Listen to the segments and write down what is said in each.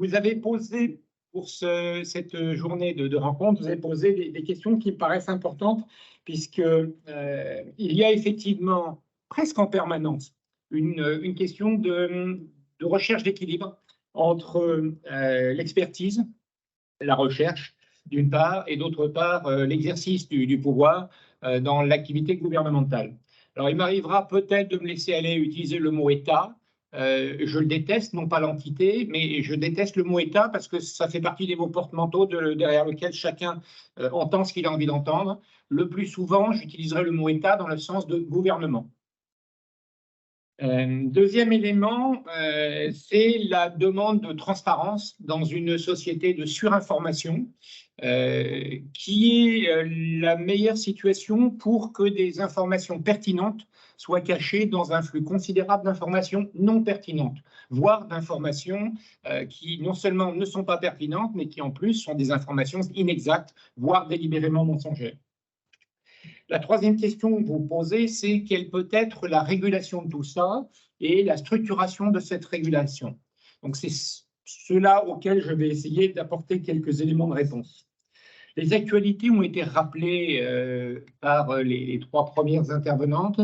Vous avez posé pour cette journée de rencontre, vous avez posé des questions qui me paraissent importantes, puisque il y a effectivement presque en permanence une question de recherche d'équilibre entre l'expertise, la recherche d'une part, et d'autre part l'exercice du pouvoir dans l'activité gouvernementale. Alors il m'arrivera peut-être de me laisser aller utiliser le mot État. Je le déteste, non pas l'entité, mais je déteste le mot État parce que ça fait partie des mots porte-manteaux derrière lesquels chacun entend ce qu'il a envie d'entendre. Le plus souvent, j'utiliserai le mot État dans le sens de gouvernement. Deuxième élément, c'est la demande de transparence dans une société de surinformation qui est la meilleure situation pour que des informations pertinentes soient cachées dans un flux considérable d'informations non pertinentes, voire d'informations qui non seulement ne sont pas pertinentes, mais qui en plus sont des informations inexactes, voire délibérément mensongères. La troisième question que vous posez, c'est quelle peut être la régulation de tout ça et la structuration de cette régulation. Donc c'est cela auquel je vais essayer d'apporter quelques éléments de réponse. Les actualités ont été rappelées par les trois premières intervenantes.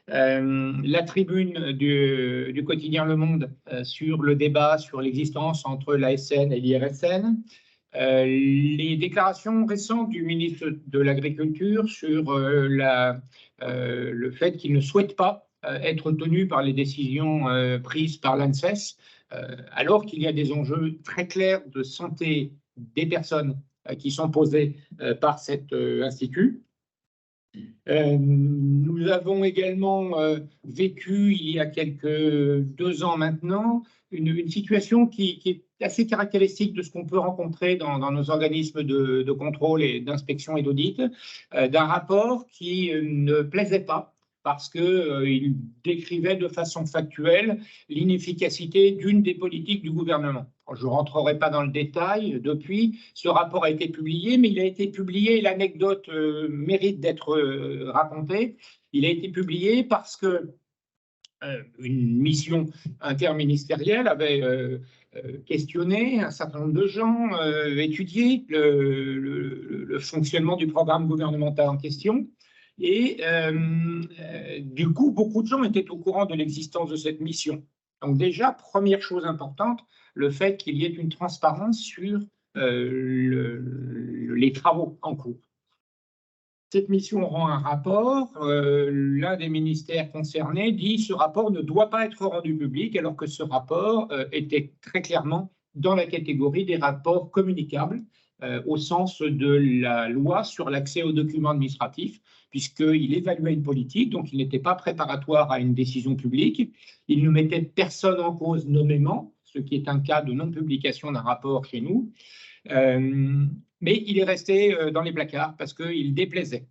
La tribune du quotidien Le Monde sur le débat sur l'existence entre l'ASN et l'IRSN. Les déclarations récentes du ministre de l'Agriculture sur le fait qu'il ne souhaite pas être tenu par les décisions prises par l'ANSES, alors qu'il y a des enjeux très clairs de santé des personnes qui sont posés par cet institut. Nous avons également vécu, il y a quelques 2 ans maintenant, une situation qui est assez caractéristique de ce qu'on peut rencontrer dans nos organismes de contrôle et d'inspection et d'audit, d'un rapport qui ne plaisait pas parce qu'il décrivait de façon factuelle l'inefficacité d'une des politiques du gouvernement. Je ne rentrerai pas dans le détail. Depuis, ce rapport a été publié, mais il a été publié, et l'anecdote mérite d'être racontée. Il a été publié parce que une mission interministérielle avait questionné un certain nombre de gens, étudié le fonctionnement du programme gouvernemental en question. Et du coup, beaucoup de gens étaient au courant de l'existence de cette mission. Donc déjà, première chose importante, le fait qu'il y ait une transparence sur les travaux en cours. Cette mission rend un rapport. L'un des ministères concernés dit que ce rapport ne doit pas être rendu public, alors que ce rapport était très clairement dans la catégorie des rapports communicables, au sens de la loi sur l'accès aux documents administratifs, puisqu'il évaluait une politique, donc il n'était pas préparatoire à une décision publique. Il ne mettait personne en cause nommément, ce qui est un cas de non-publication d'un rapport chez nous. Mais il est resté dans les placards parce qu'il déplaisait.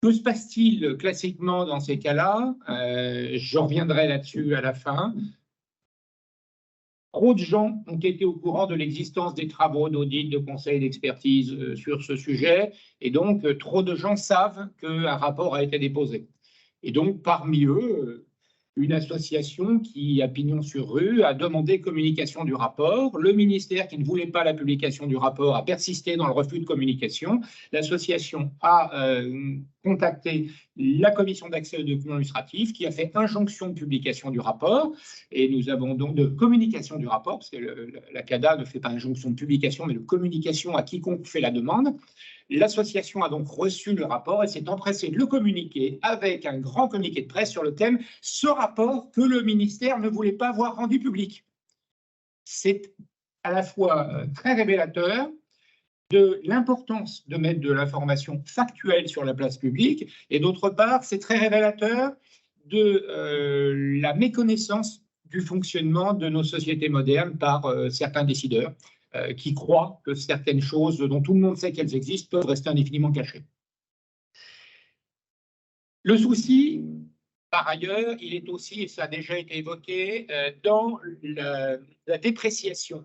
Que se passe-t-il classiquement dans ces cas-là? Je reviendrai là-dessus à la fin. Trop de gens ont été au courant de l'existence des travaux d'audit, de conseil, d'expertise sur ce sujet, et donc trop de gens savent qu'un rapport a été déposé. Et donc parmi eux, une association qui, à pignon sur rue, a demandé communication du rapport. Le ministère, qui ne voulait pas la publication du rapport, a persisté dans le refus de communication. L'association a contacté la commission d'accès aux documents administratifs, qui a fait injonction de publication du rapport. Et nous avons donc de communication du rapport, parce que la CADA ne fait pas injonction de publication, mais de communication à quiconque fait la demande. L'association a donc reçu le rapport et s'est empressée de le communiquer avec un grand communiqué de presse sur le thème « Ce rapport que le ministère ne voulait pas voir rendu public ». C'est à la fois très révélateur de l'importance de mettre de l'information factuelle sur la place publique et d'autre part, c'est très révélateur de la méconnaissance du fonctionnement de nos sociétés modernes par certains décideurs qui croient que certaines choses dont tout le monde sait qu'elles existent peuvent rester indéfiniment cachées. Le souci, par ailleurs, il est aussi, et ça a déjà été évoqué, dans la dépréciation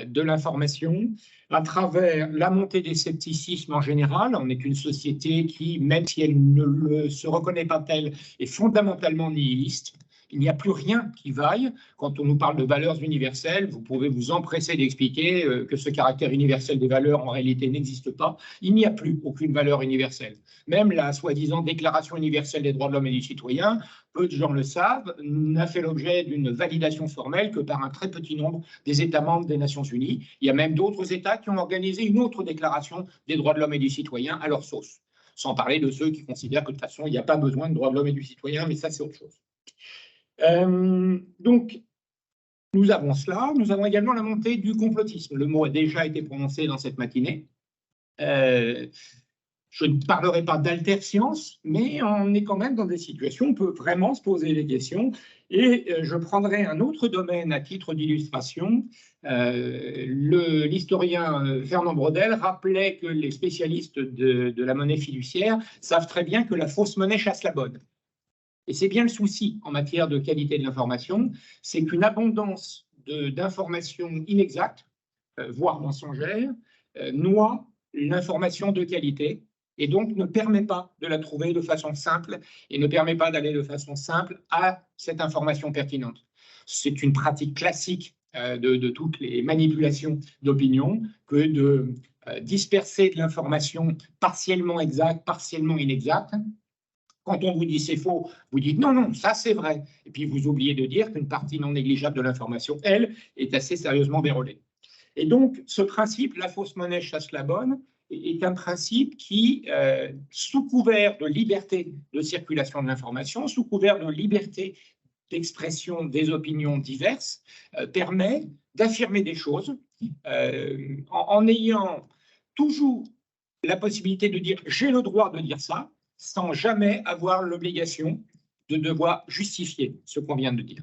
de l'information à travers la montée des scepticismes en général. On est une société qui, même si elle ne se reconnaît pas telle, est fondamentalement nihiliste. Il n'y a plus rien qui vaille. Quand on nous parle de valeurs universelles, vous pouvez vous empresser d'expliquer que ce caractère universel des valeurs, en réalité, n'existe pas. Il n'y a plus aucune valeur universelle. Même la soi-disant Déclaration universelle des droits de l'homme et du citoyen, peu de gens le savent, n'a fait l'objet d'une validation formelle que par un très petit nombre des États membres des Nations Unies. Il y a même d'autres États qui ont organisé une autre déclaration des droits de l'homme et du citoyen à leur sauce. Sans parler de ceux qui considèrent que de toute façon, il n'y a pas besoin de droits de l'homme et du citoyen, mais ça, c'est autre chose. Donc, nous avons cela. Nous avons également la montée du complotisme. Le mot a déjà été prononcé dans cette matinée. Je ne parlerai pas d'alterscience, mais on est quand même dans des situations où on peut vraiment se poser des questions. Et je prendrai un autre domaine à titre d'illustration. L'historien Fernand Braudel rappelait que les spécialistes de la monnaie fiduciaire savent très bien que la fausse monnaie chasse la bonne. Et c'est bien le souci en matière de qualité de l'information, c'est qu'une abondance d'informations inexactes, voire mensongères, noie l'information de qualité et donc ne permet pas de la trouver de façon simple et ne permet pas d'aller de façon simple à cette information pertinente. C'est une pratique classique de toutes les manipulations d'opinion que de disperser de l'information partiellement exacte, partiellement inexacte. Quand on vous dit c'est faux, vous dites non, non, ça c'est vrai. Et puis vous oubliez de dire qu'une partie non négligeable de l'information, elle, est assez sérieusement vérolée. Et donc ce principe, la fausse monnaie chasse la bonne, est un principe qui, sous couvert de liberté de circulation de l'information, sous couvert de liberté d'expression des opinions diverses, permet d'affirmer des choses en ayant toujours la possibilité de dire j'ai le droit de dire ça, sans jamais avoir l'obligation de devoir justifier ce qu'on vient de dire.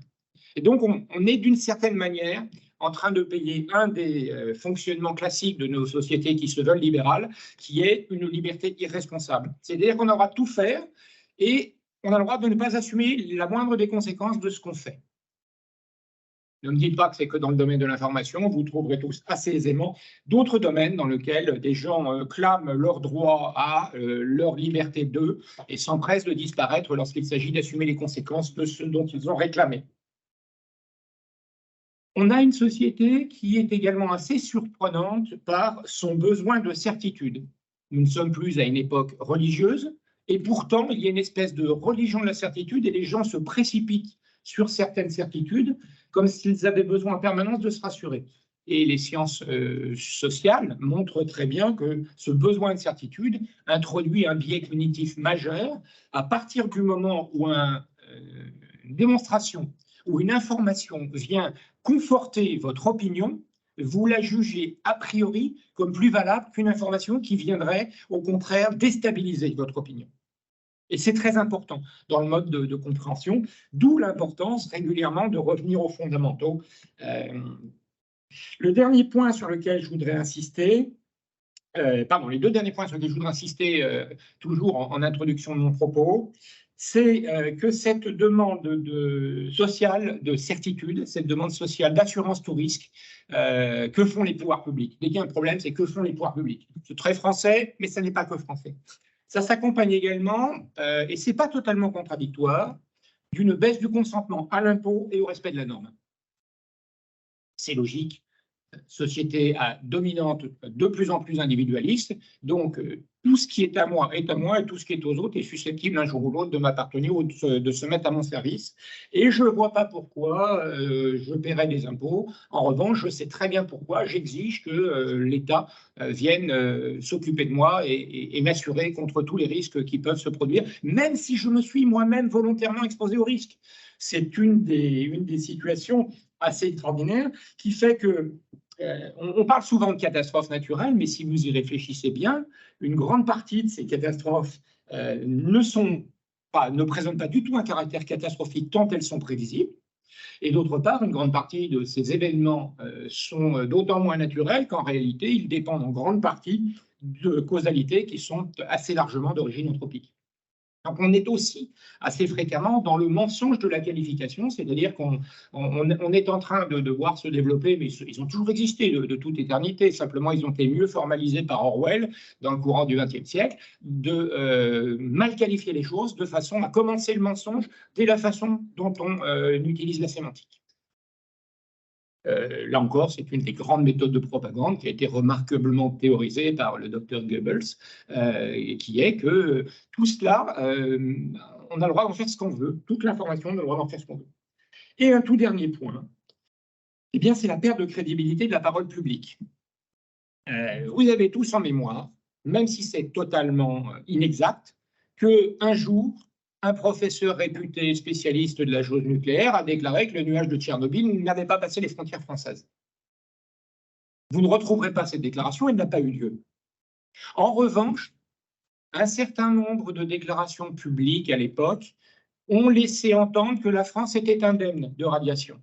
Et donc, on est d'une certaine manière en train de payer un des fonctionnements classiques de nos sociétés qui se veulent libérales, qui est une liberté irresponsable. C'est-à-dire qu'on aura tout faire et on a le droit de ne pas assumer la moindre des conséquences de ce qu'on fait. Ne me dites pas que c'est que dans le domaine de l'information, vous trouverez tous assez aisément d'autres domaines dans lesquels des gens clament leur droit à leur liberté d'eux et s'empressent de disparaître lorsqu'il s'agit d'assumer les conséquences de ce dont ils ont réclamé. On a une société qui est également assez surprenante par son besoin de certitude. Nous ne sommes plus à une époque religieuse et pourtant il y a une espèce de religion de la certitude et les gens se précipitent sur certaines certitudes comme s'ils avaient besoin en permanence de se rassurer. Et les sciences sociales montrent très bien que ce besoin de certitude introduit un biais cognitif majeur à partir du moment où une démonstration ou une information vient conforter votre opinion, vous la jugez a priori comme plus valable qu'une information qui viendrait au contraire déstabiliser votre opinion. Et c'est très important dans le mode de compréhension, d'où l'importance régulièrement de revenir aux fondamentaux. Le dernier point sur lequel je voudrais insister, les deux derniers points sur lesquels je voudrais insister, toujours en introduction de mon propos, c'est que cette demande sociale de certitude, cette demande sociale d'assurance tout risque, que font les pouvoirs publics? Dès qu'il y a un problème, c'est que font les pouvoirs publics? C'est très français, mais ça n'est pas que français. Ça s'accompagne également, et ce n'est pas totalement contradictoire, d'une baisse du consentement à l'impôt et au respect de la norme. C'est logique, société dominante de plus en plus individualiste, donc tout ce qui est à moi et tout ce qui est aux autres est susceptible un jour ou l'autre de m'appartenir ou de se mettre à mon service. Et je ne vois pas pourquoi je paierai des impôts. En revanche, je sais très bien pourquoi j'exige que l'État vienne s'occuper de moi et m'assurer contre tous les risques qui peuvent se produire, même si je me suis moi-même volontairement exposé au risque. C'est une des situations assez extraordinaires qui fait que on parle souvent de catastrophes naturelles, mais si vous y réfléchissez bien, une grande partie de ces catastrophes ne présentent pas du tout un caractère catastrophique tant elles sont prévisibles. Et d'autre part, une grande partie de ces événements sont d'autant moins naturels qu'en réalité, ils dépendent en grande partie de causalités qui sont assez largement d'origine anthropique. Donc, on est aussi assez fréquemment dans le mensonge de la qualification, c'est-à-dire qu'on est en train de voir se développer, mais ils ont toujours existé de toute éternité, simplement ils ont été mieux formalisés par Orwell dans le courant du XXe siècle, de mal qualifier les choses de façon à commencer le mensonge dès la façon dont on utilise la sémantique. Là encore, c'est une des grandes méthodes de propagande qui a été remarquablement théorisée par le docteur Goebbels, et qui est que tout cela, on a le droit d'en faire ce qu'on veut. Toute l'information, on a le droit d'en faire ce qu'on veut. Et un tout dernier point, eh bien, c'est la perte de crédibilité de la parole publique. Vous avez tous en mémoire, même si c'est totalement inexact, qu'un jour, un professeur réputé spécialiste de la chose nucléaire a déclaré que le nuage de Tchernobyl n'avait pas passé les frontières françaises. Vous ne retrouverez pas cette déclaration, elle n'a pas eu lieu. En revanche, un certain nombre de déclarations publiques à l'époque ont laissé entendre que la France était indemne de radiation.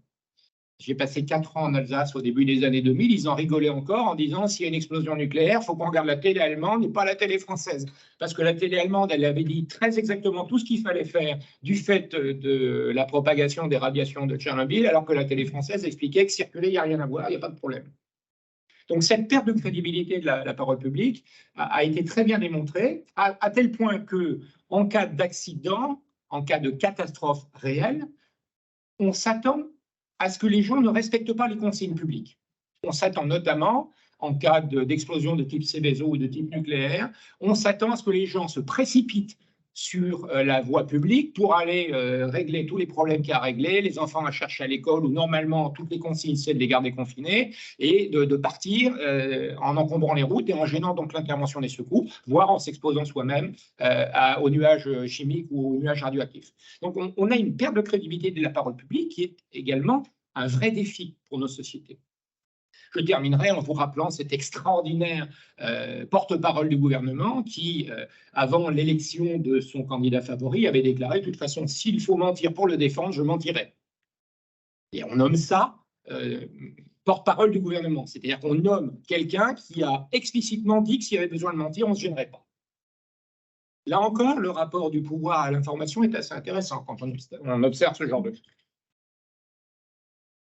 J'ai passé 4 ans en Alsace au début des années 2000, ils en rigolaient encore en disant s'il y a une explosion nucléaire, il faut qu'on regarde la télé allemande et pas la télé française. Parce que la télé allemande, elle avait dit très exactement tout ce qu'il fallait faire du fait de la propagation des radiations de Tchernobyl, alors que la télé française expliquait que circuler, il n'y a rien à voir, il n'y a pas de problème. Donc cette perte de crédibilité de la parole publique a été très bien démontrée, à tel point que en cas d'accident, en cas de catastrophe réelle, on s'attend à ce que les gens ne respectent pas les consignes publiques. On s'attend notamment, en cas d'explosion de type Seveso ou de type nucléaire, on s'attend à ce que les gens se précipitent sur la voie publique pour aller régler tous les problèmes qu'il y a à régler, les enfants à chercher à l'école où normalement toutes les consignes c'est de les garder confinés et de partir en encombrant les routes et en gênant donc l'intervention des secours, voire en s'exposant soi-même aux nuages chimiques ou aux nuages radioactifs. Donc on a une perte de crédibilité de la parole publique qui est également un vrai défi pour nos sociétés. Je terminerai en vous rappelant cet extraordinaire porte-parole du gouvernement qui, avant l'élection de son candidat favori, avait déclaré « de toute façon, s'il faut mentir pour le défendre, je mentirai ». Et on nomme ça porte-parole du gouvernement, c'est-à-dire qu'on nomme quelqu'un qui a explicitement dit que s'il y avait besoin de mentir, on ne se gênerait pas. Là encore, le rapport du pouvoir à l'information est assez intéressant quand on observe ce genre de choses.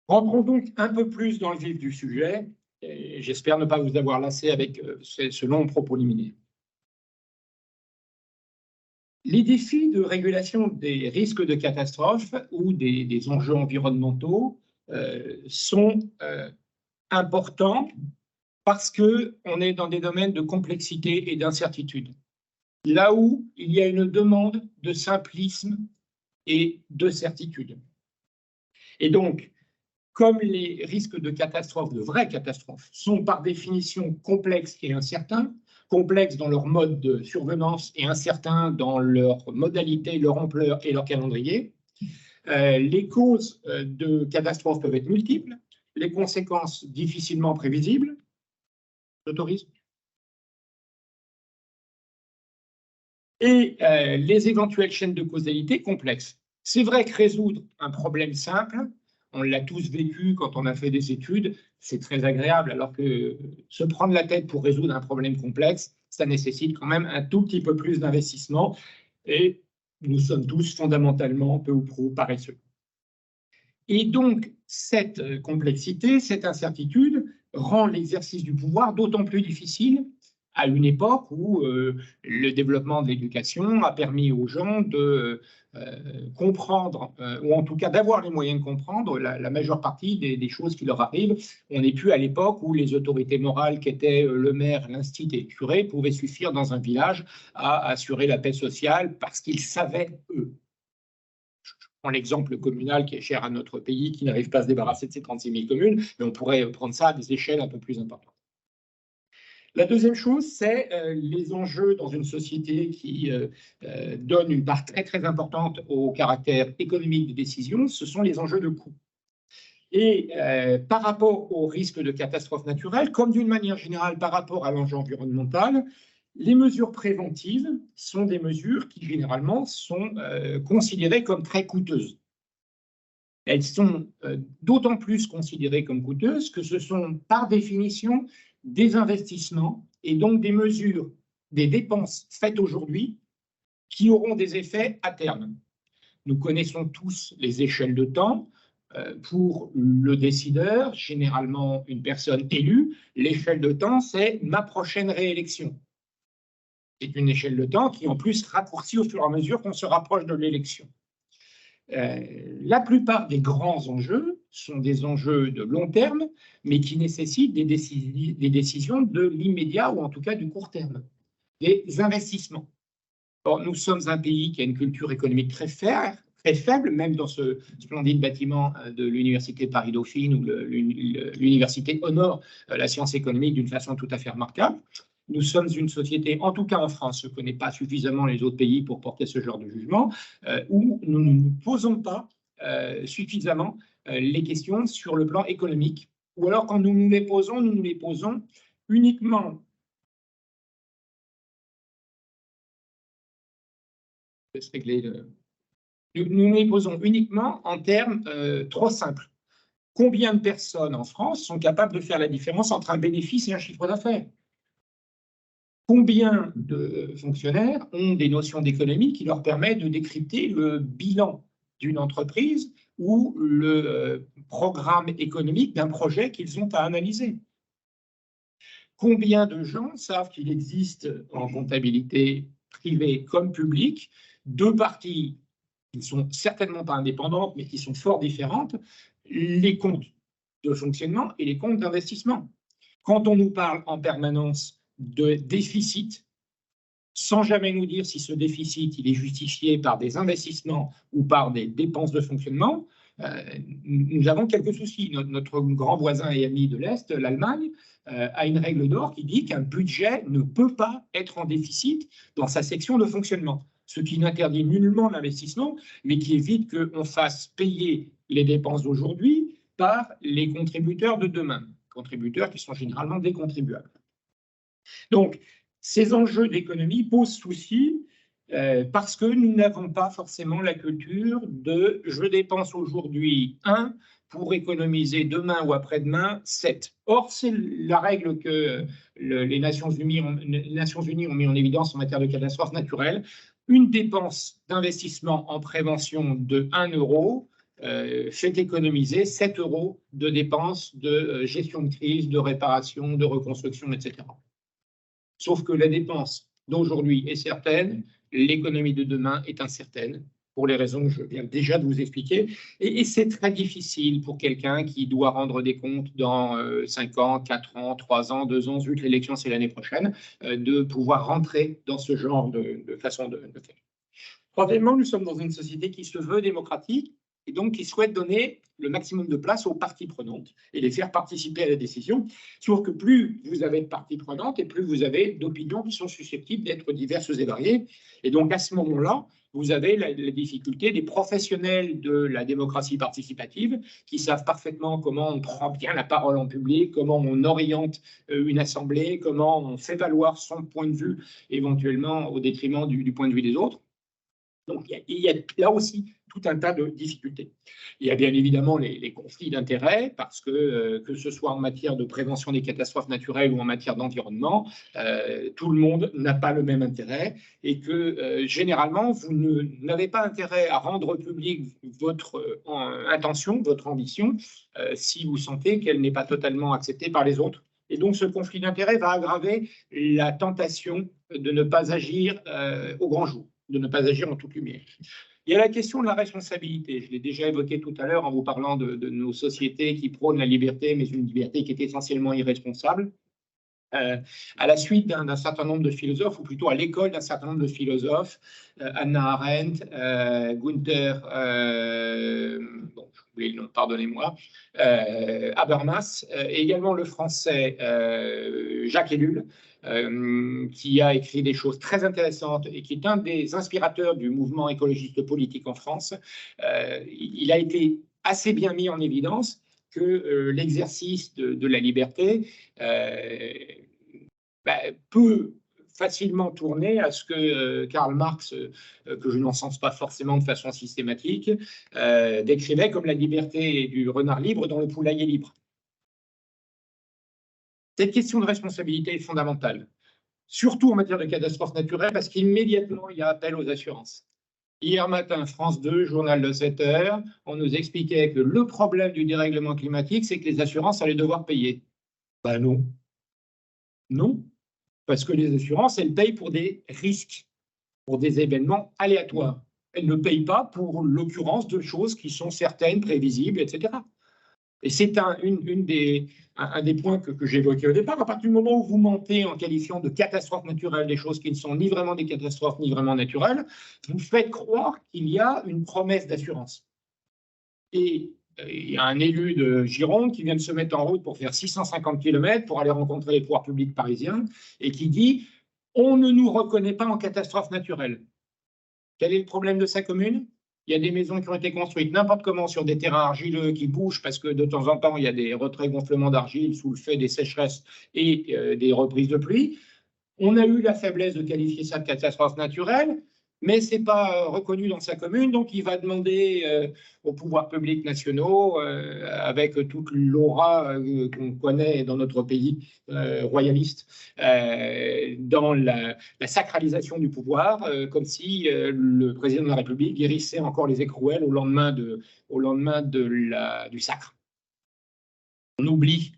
Rentrons donc un peu plus dans le vif du sujet, et j'espère ne pas vous avoir lassé avec ce long propos liminaire. Les défis de régulation des risques de catastrophe ou des enjeux environnementaux sont importants parce qu'on est dans des domaines de complexité et d'incertitude. Là où il y a une demande de simplisme et de certitude. Et donc, comme les risques de catastrophe, de vraies catastrophes, sont par définition complexes et incertains, complexes dans leur mode de survenance et incertains dans leur modalité, leur ampleur et leur calendrier, les causes de catastrophes peuvent être multiples, les conséquences difficilement prévisibles. J'autorise. Et les éventuelles chaînes de causalité complexes. C'est vrai que résoudre un problème simple, on l'a tous vécu quand on a fait des études, c'est très agréable, alors que se prendre la tête pour résoudre un problème complexe, ça nécessite quand même un tout petit peu plus d'investissement et nous sommes tous fondamentalement peu ou prou paresseux. Et donc, cette complexité, cette incertitude rend l'exercice du pouvoir d'autant plus difficile à une époque où le développement de l'éducation a permis aux gens de comprendre, ou en tout cas d'avoir les moyens de comprendre la majeure partie des choses qui leur arrivent. On n'est plus à l'époque où les autorités morales qu'étaient le maire, l'instit et le curé pouvaient suffire dans un village à assurer la paix sociale parce qu'ils savaient, eux. Je prends l'exemple communal qui est cher à notre pays, qui n'arrive pas à se débarrasser de ses 36 000 communes, mais on pourrait prendre ça à des échelles un peu plus importantes. La deuxième chose, c'est les enjeux dans une société qui donne une part très très importante au caractère économique des décisions, ce sont les enjeux de coût. Et par rapport au risque de catastrophe naturelle, comme d'une manière générale par rapport à l'enjeu environnemental, les mesures préventives sont des mesures qui généralement sont considérées comme très coûteuses. Elles sont d'autant plus considérées comme coûteuses que ce sont par définition des investissements et donc des mesures, des dépenses faites aujourd'hui qui auront des effets à terme. Nous connaissons tous les échelles de temps. Pour le décideur, généralement une personne élue, l'échelle de temps, c'est ma prochaine réélection. C'est une échelle de temps qui, en plus, raccourcit au fur et à mesure qu'on se rapproche de l'élection. La plupart des grands enjeux sont des enjeux de long terme, mais qui nécessitent des décisions de l'immédiat ou en tout cas du court terme, des investissements. Or, nous sommes un pays qui a une culture économique très faible, même dans ce splendide bâtiment de l'Université Paris-Dauphine où l'université honore la science économique d'une façon tout à fait remarquable. Nous sommes une société, en tout cas en France, je ne connais pas suffisamment les autres pays pour porter ce genre de jugement, où nous ne nous posons pas suffisamment les questions sur le plan économique. Ou alors, quand nous nous les posons uniquement nous les posons uniquement en termes trop simples. Combien de personnes en France sont capables de faire la différence entre un bénéfice et un chiffre d'affaires? Combien de fonctionnaires ont des notions d'économie qui leur permettent de décrypter le bilan d'une entreprise ou le programme économique d'un projet qu'ils ont à analyser? Combien de gens savent qu'il existe en comptabilité privée comme publique deux parties qui ne sont certainement pas indépendantes, mais qui sont fort différentes, les comptes de fonctionnement et les comptes d'investissement? Quand on nous parle en permanence de déficit, sans jamais nous dire si ce déficit il est justifié par des investissements ou par des dépenses de fonctionnement, nous avons quelques soucis. Notre grand voisin et ami de l'Est, l'Allemagne, a une règle d'or qui dit qu'un budget ne peut pas être en déficit dans sa section de fonctionnement, ce qui n'interdit nullement l'investissement, mais qui évite qu'on fasse payer les dépenses d'aujourd'hui par les contributeurs de demain, contributeurs qui sont généralement des contribuables. Donc, ces enjeux d'économie posent souci parce que nous n'avons pas forcément la culture de « je dépense aujourd'hui 1 pour économiser demain ou après-demain 7 ». Or, c'est la règle que les Nations Unies ont mis en évidence en matière de catastrophes naturelles. Une dépense d'investissement en prévention de 1 euro fait économiser 7 euros de dépenses de gestion de crise, de réparation, de reconstruction, etc. Sauf que la dépense d'aujourd'hui est certaine, l'économie de demain est incertaine, pour les raisons que je viens déjà de vous expliquer. Et c'est très difficile pour quelqu'un qui doit rendre des comptes dans 5 ans, 4 ans, 3 ans, 2 ans, vu que l'élection c'est l'année prochaine, de pouvoir rentrer dans ce genre de façon de faire. Troisièmement, nous sommes dans une société qui se veut démocratique et donc qui souhaite donner le maximum de place aux parties prenantes et les faire participer à la décision. Sauf que plus vous avez de parties prenantes et plus vous avez d'opinions qui sont susceptibles d'être diverses et variées. Et donc à ce moment-là, vous avez la difficulté des professionnels de la démocratie participative qui savent parfaitement comment on prend bien la parole en public, comment on oriente une assemblée, comment on fait valoir son point de vue éventuellement au détriment du point de vue des autres. Donc, il y a là aussi tout un tas de difficultés. Il y a bien évidemment les conflits d'intérêts, parce que ce soit en matière de prévention des catastrophes naturelles ou en matière d'environnement, tout le monde n'a pas le même intérêt et que généralement, vous n'avez pas intérêt à rendre public votre intention, votre ambition, si vous sentez qu'elle n'est pas totalement acceptée par les autres. Et donc, ce conflit d'intérêts va aggraver la tentation de ne pas agir au grand jour, de ne pas agir en toute lumière. Il y a la question de la responsabilité. Je l'ai déjà évoqué tout à l'heure en vous parlant de nos sociétés qui prônent la liberté, mais une liberté qui est essentiellement irresponsable. À la suite d'un certain nombre de philosophes, ou plutôt à l'école d'un certain nombre de philosophes, Hannah Arendt, Gunther, bon, j'ai oublié le nom, pardonnez-moi, Habermas, et également le français Jacques Ellul, qui a écrit des choses très intéressantes et qui est un des inspirateurs du mouvement écologiste politique en France. Il a été assez bien mis en évidence que l'exercice de la liberté peut facilement tourner à ce que Karl Marx, que je n'encense pas forcément de façon systématique, décrivait comme la liberté du renard libre dans le poulailler libre. Cette question de responsabilité est fondamentale. surtout en matière de catastrophes naturelles, parce qu'immédiatement, il y a appel aux assurances. Hier matin, France 2, journal de 7 heures, on nous expliquait que le problème du dérèglement climatique, c'est que les assurances allaient devoir payer. Ben non. Non, parce que les assurances, elles payent pour des risques, pour des événements aléatoires. Elles ne payent pas pour l'occurrence de choses qui sont certaines, prévisibles, etc. Et c'est un des points que j'évoquais au départ. À partir du moment où vous mentez en qualifiant de catastrophes naturelles des choses qui ne sont ni vraiment des catastrophes ni vraiment naturelles, vous faites croire qu'il y a une promesse d'assurance. Et il y a un élu de Gironde qui vient de se mettre en route pour faire 650 km pour aller rencontrer les pouvoirs publics parisiens et qui dit « On ne nous reconnaît pas en catastrophe naturelle ». Quel est le problème de sa commune? Il y a des maisons qui ont été construites n'importe comment sur des terrains argileux qui bougent parce que de temps en temps, il y a des retraits-gonflements d'argile sous le fait des sécheresses et des reprises de pluie. On a eu la faiblesse de qualifier ça de catastrophe naturelle, mais ce n'est pas reconnu dans sa commune, donc il va demander aux pouvoirs publics nationaux, avec toute l'aura qu'on connaît dans notre pays royaliste, dans la sacralisation du pouvoir, comme si le président de la République guérissait encore les écrouelles au lendemain du sacre. On oublie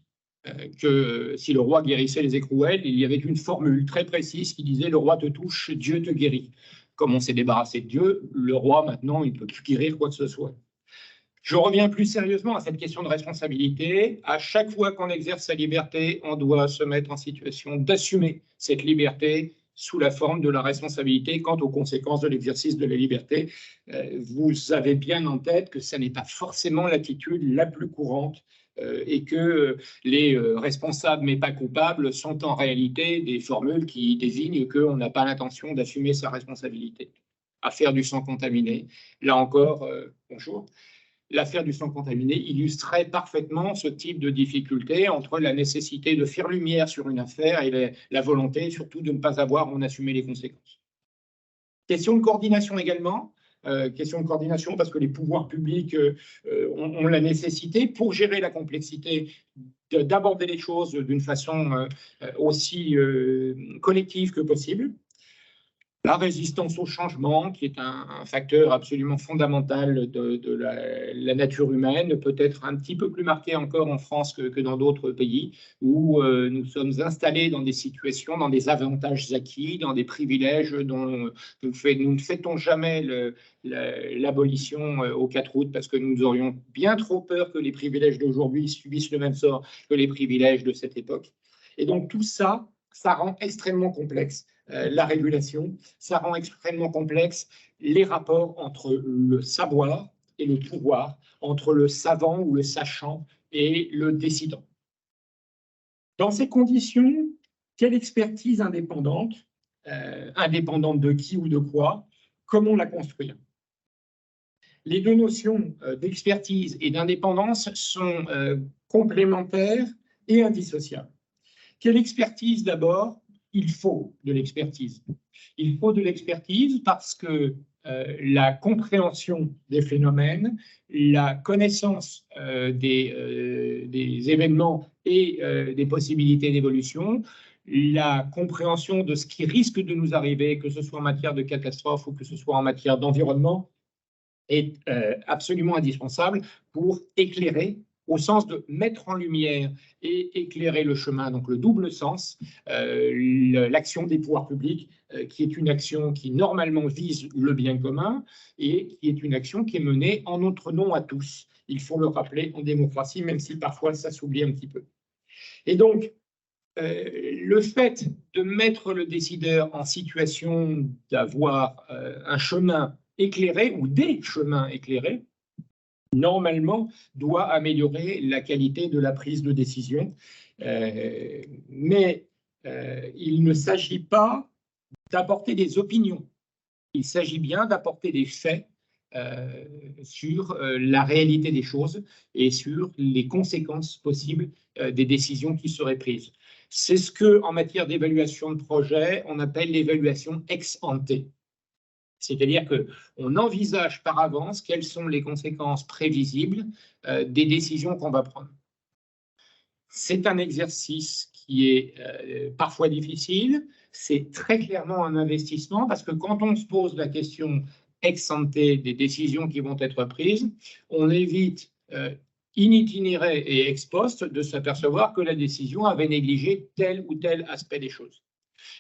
que si le roi guérissait les écrouelles, il y avait une formule très précise qui disait « le roi te touche, Dieu te guérit ». Comme on s'est débarrassé de Dieu, le roi, maintenant, il ne peut plus guérir quoi que ce soit. Je reviens plus sérieusement à cette question de responsabilité. À chaque fois qu'on exerce sa liberté, on doit se mettre en situation d'assumer cette liberté sous la forme de la responsabilité quant aux conséquences de l'exercice de la liberté. Vous avez bien en tête que ce n'est pas forcément l'attitude la plus courante et que les responsables mais pas coupables sont en réalité des formules qui désignent qu'on n'a pas l'intention d'assumer sa responsabilité. Affaire du sang contaminé, là encore, bonjour. L'affaire du sang contaminé illustrait parfaitement ce type de difficulté entre la nécessité de faire lumière sur une affaire et la volonté surtout de ne pas avoir à en assumer les conséquences. Question de coordination également. Question de coordination parce que les pouvoirs publics ont la nécessité, pour gérer la complexité, d'aborder les choses d'une façon aussi collective que possible. La résistance au changement, qui est un facteur absolument fondamental de la nature humaine, peut être un petit peu plus marqué encore en France que dans d'autres pays, où nous sommes installés dans des situations, dans des avantages acquis, dans des privilèges dont nous ne fêtons jamais l'abolition au 4 août, parce que nous aurions bien trop peur que les privilèges d'aujourd'hui subissent le même sort que les privilèges de cette époque. Et donc tout ça, ça rend extrêmement complexe la régulation, ça rend extrêmement complexe les rapports entre le savoir et le pouvoir, entre le savant ou le sachant et le décidant. Dans ces conditions, quelle expertise indépendante, indépendante de qui ou de quoi, comment la construire? Les deux notions d'expertise et d'indépendance sont complémentaires et indissociables. Quelle expertise d'abord? Il faut de l'expertise. Il faut de l'expertise parce que la compréhension des phénomènes, la connaissance des événements et des possibilités d'évolution, la compréhension de ce qui risque de nous arriver, que ce soit en matière de catastrophe ou que ce soit en matière d'environnement, est absolument indispensable pour éclairer, au sens de mettre en lumière et éclairer le chemin, donc le double sens, l'action des pouvoirs publics, qui est une action qui normalement vise le bien commun et qui est une action qui est menée en notre nom à tous. Il faut le rappeler en démocratie, même si parfois ça s'oublie un petit peu. Et donc, le fait de mettre le décideur en situation d'avoir un chemin éclairé ou des chemins éclairés, normalement, doit améliorer la qualité de la prise de décision. Mais il ne s'agit pas d'apporter des opinions. Il s'agit bien d'apporter des faits sur la réalité des choses et sur les conséquences possibles des décisions qui seraient prises. C'est ce que, en matière d'évaluation de projet, on appelle l'évaluation ex ante. C'est-à-dire qu'on envisage par avance quelles sont les conséquences prévisibles des décisions qu'on va prendre. C'est un exercice qui est parfois difficile. C'est très clairement un investissement parce que quand on se pose la question ex ante des décisions qui vont être prises, on évite in itinere et ex post de s'apercevoir que la décision avait négligé tel ou tel aspect des choses.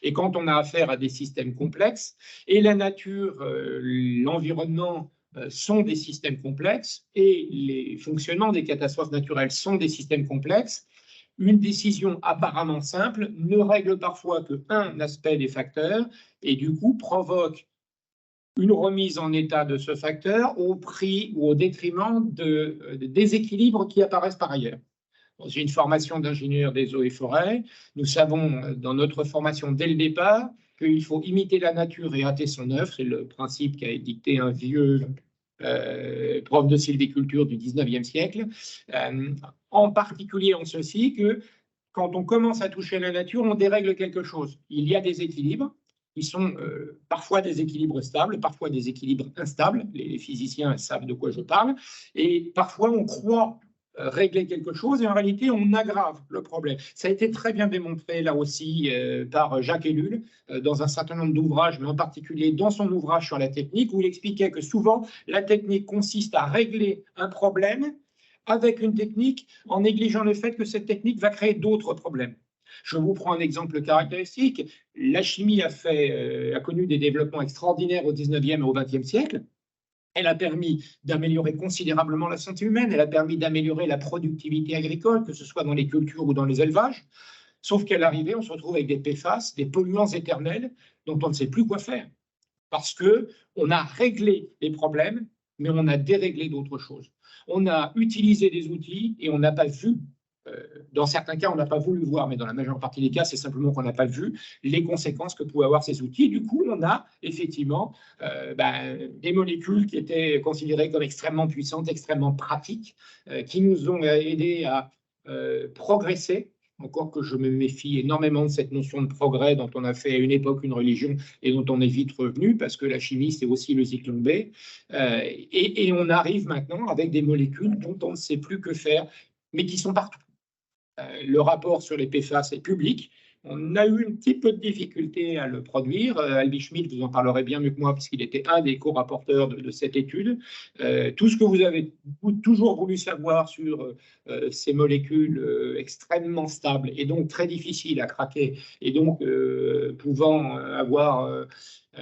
Et quand on a affaire à des systèmes complexes, et la nature, l'environnement sont des systèmes complexes, et les fonctionnements des catastrophes naturelles sont des systèmes complexes, une décision apparemment simple ne règle parfois qu'un aspect des facteurs, et du coup provoque une remise en état de ce facteur au prix ou au détriment de déséquilibres qui apparaissent par ailleurs. Dans une formation d'ingénieur des eaux et forêts, nous savons dans notre formation dès le départ qu'il faut imiter la nature et hâter son œuvre. C'est le principe qu'a dicté un vieux prof de sylviculture du 19e siècle. En particulier en ceci que quand on commence à toucher la nature, on dérègle quelque chose. Il y a des équilibres qui sont parfois des équilibres stables, parfois des équilibres instables. Les physiciens savent de quoi je parle. Et parfois, on croit régler quelque chose et en réalité, on aggrave le problème. Ça a été très bien démontré là aussi par Jacques Ellul dans un certain nombre d'ouvrages, mais en particulier dans son ouvrage sur la technique, où il expliquait que souvent, la technique consiste à régler un problème avec une technique en négligeant le fait que cette technique va créer d'autres problèmes. Je vous prends un exemple caractéristique. La chimie a connu des développements extraordinaires au 19e et au 20e siècle. Elle a permis d'améliorer considérablement la santé humaine, elle a permis d'améliorer la productivité agricole, que ce soit dans les cultures ou dans les élevages. Sauf qu'à l'arrivée, on se retrouve avec des PFAS, des polluants éternels, dont on ne sait plus quoi faire. Parce qu'on a réglé les problèmes, mais on a déréglé d'autres choses. On a utilisé des outils et on n'a pas vu, dans certains cas, on n'a pas voulu voir, mais dans la majeure partie des cas, c'est simplement qu'on n'a pas vu les conséquences que pouvaient avoir ces outils. Du coup, on a effectivement des molécules qui étaient considérées comme extrêmement puissantes, extrêmement pratiques, qui nous ont aidés à progresser. Encore que je me méfie énormément de cette notion de progrès dont on a fait à une époque une religion et dont on est vite revenu, parce que la chimie, c'est aussi le cyclone B. Et on arrive maintenant avec des molécules dont on ne sait plus que faire, mais qui sont partout. Le rapport sur les PFAS est public. On a eu un petit peu de difficulté à le produire. Alby Schmidt vous en parlerait bien mieux que moi, puisqu'il était un des co-rapporteurs de cette étude. Tout ce que vous avez toujours voulu savoir sur ces molécules extrêmement stables et donc très difficiles à craquer, et donc pouvant avoir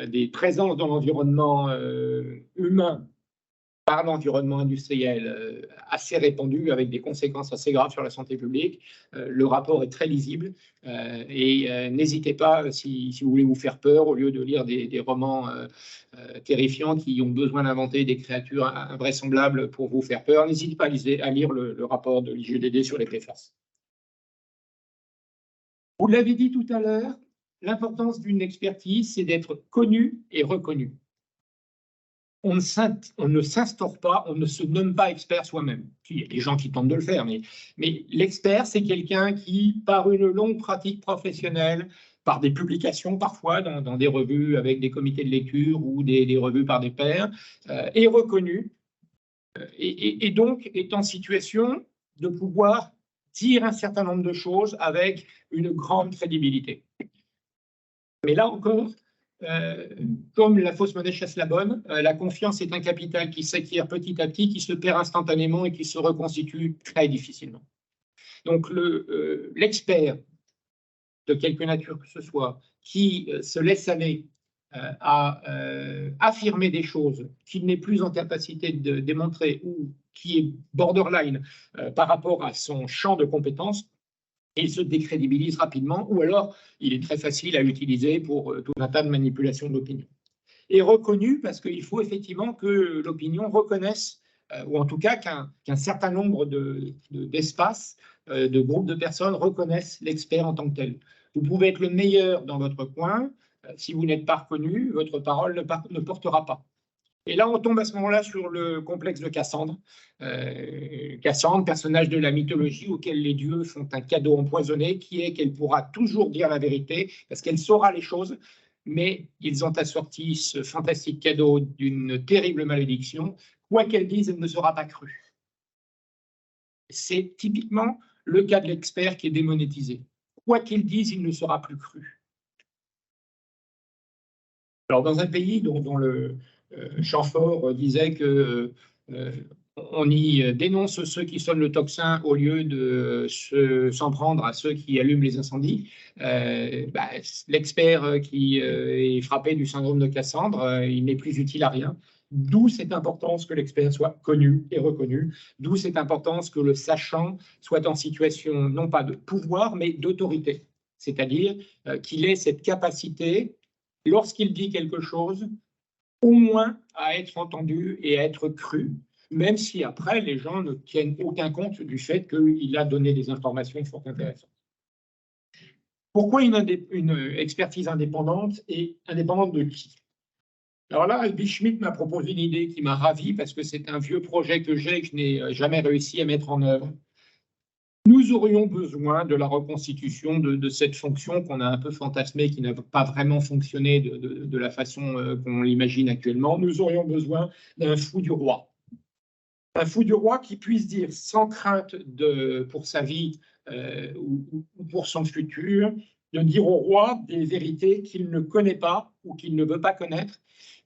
des présences dans l'environnement humain par l'environnement industriel assez répandu, avec des conséquences assez graves sur la santé publique. Le rapport est très lisible et n'hésitez pas, si vous voulez vous faire peur, au lieu de lire des romans terrifiants qui ont besoin d'inventer des créatures invraisemblables pour vous faire peur, n'hésitez pas à lire le rapport de l'IGEDD sur les PFAS. Vous l'avez dit tout à l'heure, l'importance d'une expertise, c'est d'être connu et reconnu. On ne s'instaure pas, on ne se nomme pas expert soi-même. Il y a des gens qui tentent de le faire, mais l'expert, c'est quelqu'un qui, par une longue pratique professionnelle, par des publications parfois dans des revues avec des comités de lecture ou des revues par des pairs, est reconnu et donc est en situation de pouvoir dire un certain nombre de choses avec une grande crédibilité. Mais là encore, comme la fausse monnaie chasse la bonne, la confiance est un capital qui s'acquiert petit à petit, qui se perd instantanément et qui se reconstitue très difficilement. Donc l'expert de quelque nature que ce soit, qui se laisse aller à affirmer des choses qu'il n'est plus en capacité de démontrer ou qui est borderline par rapport à son champ de compétences, il se décrédibilise rapidement, ou alors il est très facile à utiliser pour tout un tas de manipulations de l'opinion. Et reconnu parce qu'il faut effectivement que l'opinion reconnaisse, ou en tout cas qu'un certain nombre d'espaces, de groupes de personnes reconnaissent l'expert en tant que tel. Vous pouvez être le meilleur dans votre coin, si vous n'êtes pas reconnu, votre parole ne portera pas. Et là, on tombe à ce moment-là sur le complexe de Cassandre. Cassandre, personnage de la mythologie auquel les dieux font un cadeau empoisonné, qui est qu'elle pourra toujours dire la vérité, parce qu'elle saura les choses, mais ils ont assorti ce fantastique cadeau d'une terrible malédiction. Quoi qu'elle dise, elle ne sera pas crue. C'est typiquement le cas de l'expert qui est démonétisé. quoi qu'il dise, il ne sera plus cru. Alors, dans un pays dont le Chamfort disait que on y dénonce ceux qui sonnent le tocsin au lieu de s'en prendre à ceux qui allument les incendies, l'expert qui est frappé du syndrome de Cassandre, il n'est plus utile à rien. D'où cette importance que l'expert soit connu et reconnu, d'où cette importance que le sachant soit en situation non pas de pouvoir, mais d'autorité. C'est-à-dire qu'il ait cette capacité, lorsqu'il dit quelque chose, au moins à être entendu et à être cru, même si après les gens ne tiennent aucun compte du fait qu'il a donné des informations fort intéressantes. Pourquoi une expertise indépendante et indépendante de qui? Alors là, Albi Schmitt m'a proposé une idée qui m'a ravi parce que c'est un vieux projet que j'ai et que je n'ai jamais réussi à mettre en œuvre. Nous aurions besoin de la reconstitution de cette fonction qu'on a un peu fantasmée, qui n'a pas vraiment fonctionné de la façon qu'on l'imagine actuellement. Nous aurions besoin d'un fou du roi. Un fou du roi qui puisse dire sans crainte pour sa vie ou pour son futur, de dire au roi des vérités qu'il ne connaît pas ou qu'il ne veut pas connaître,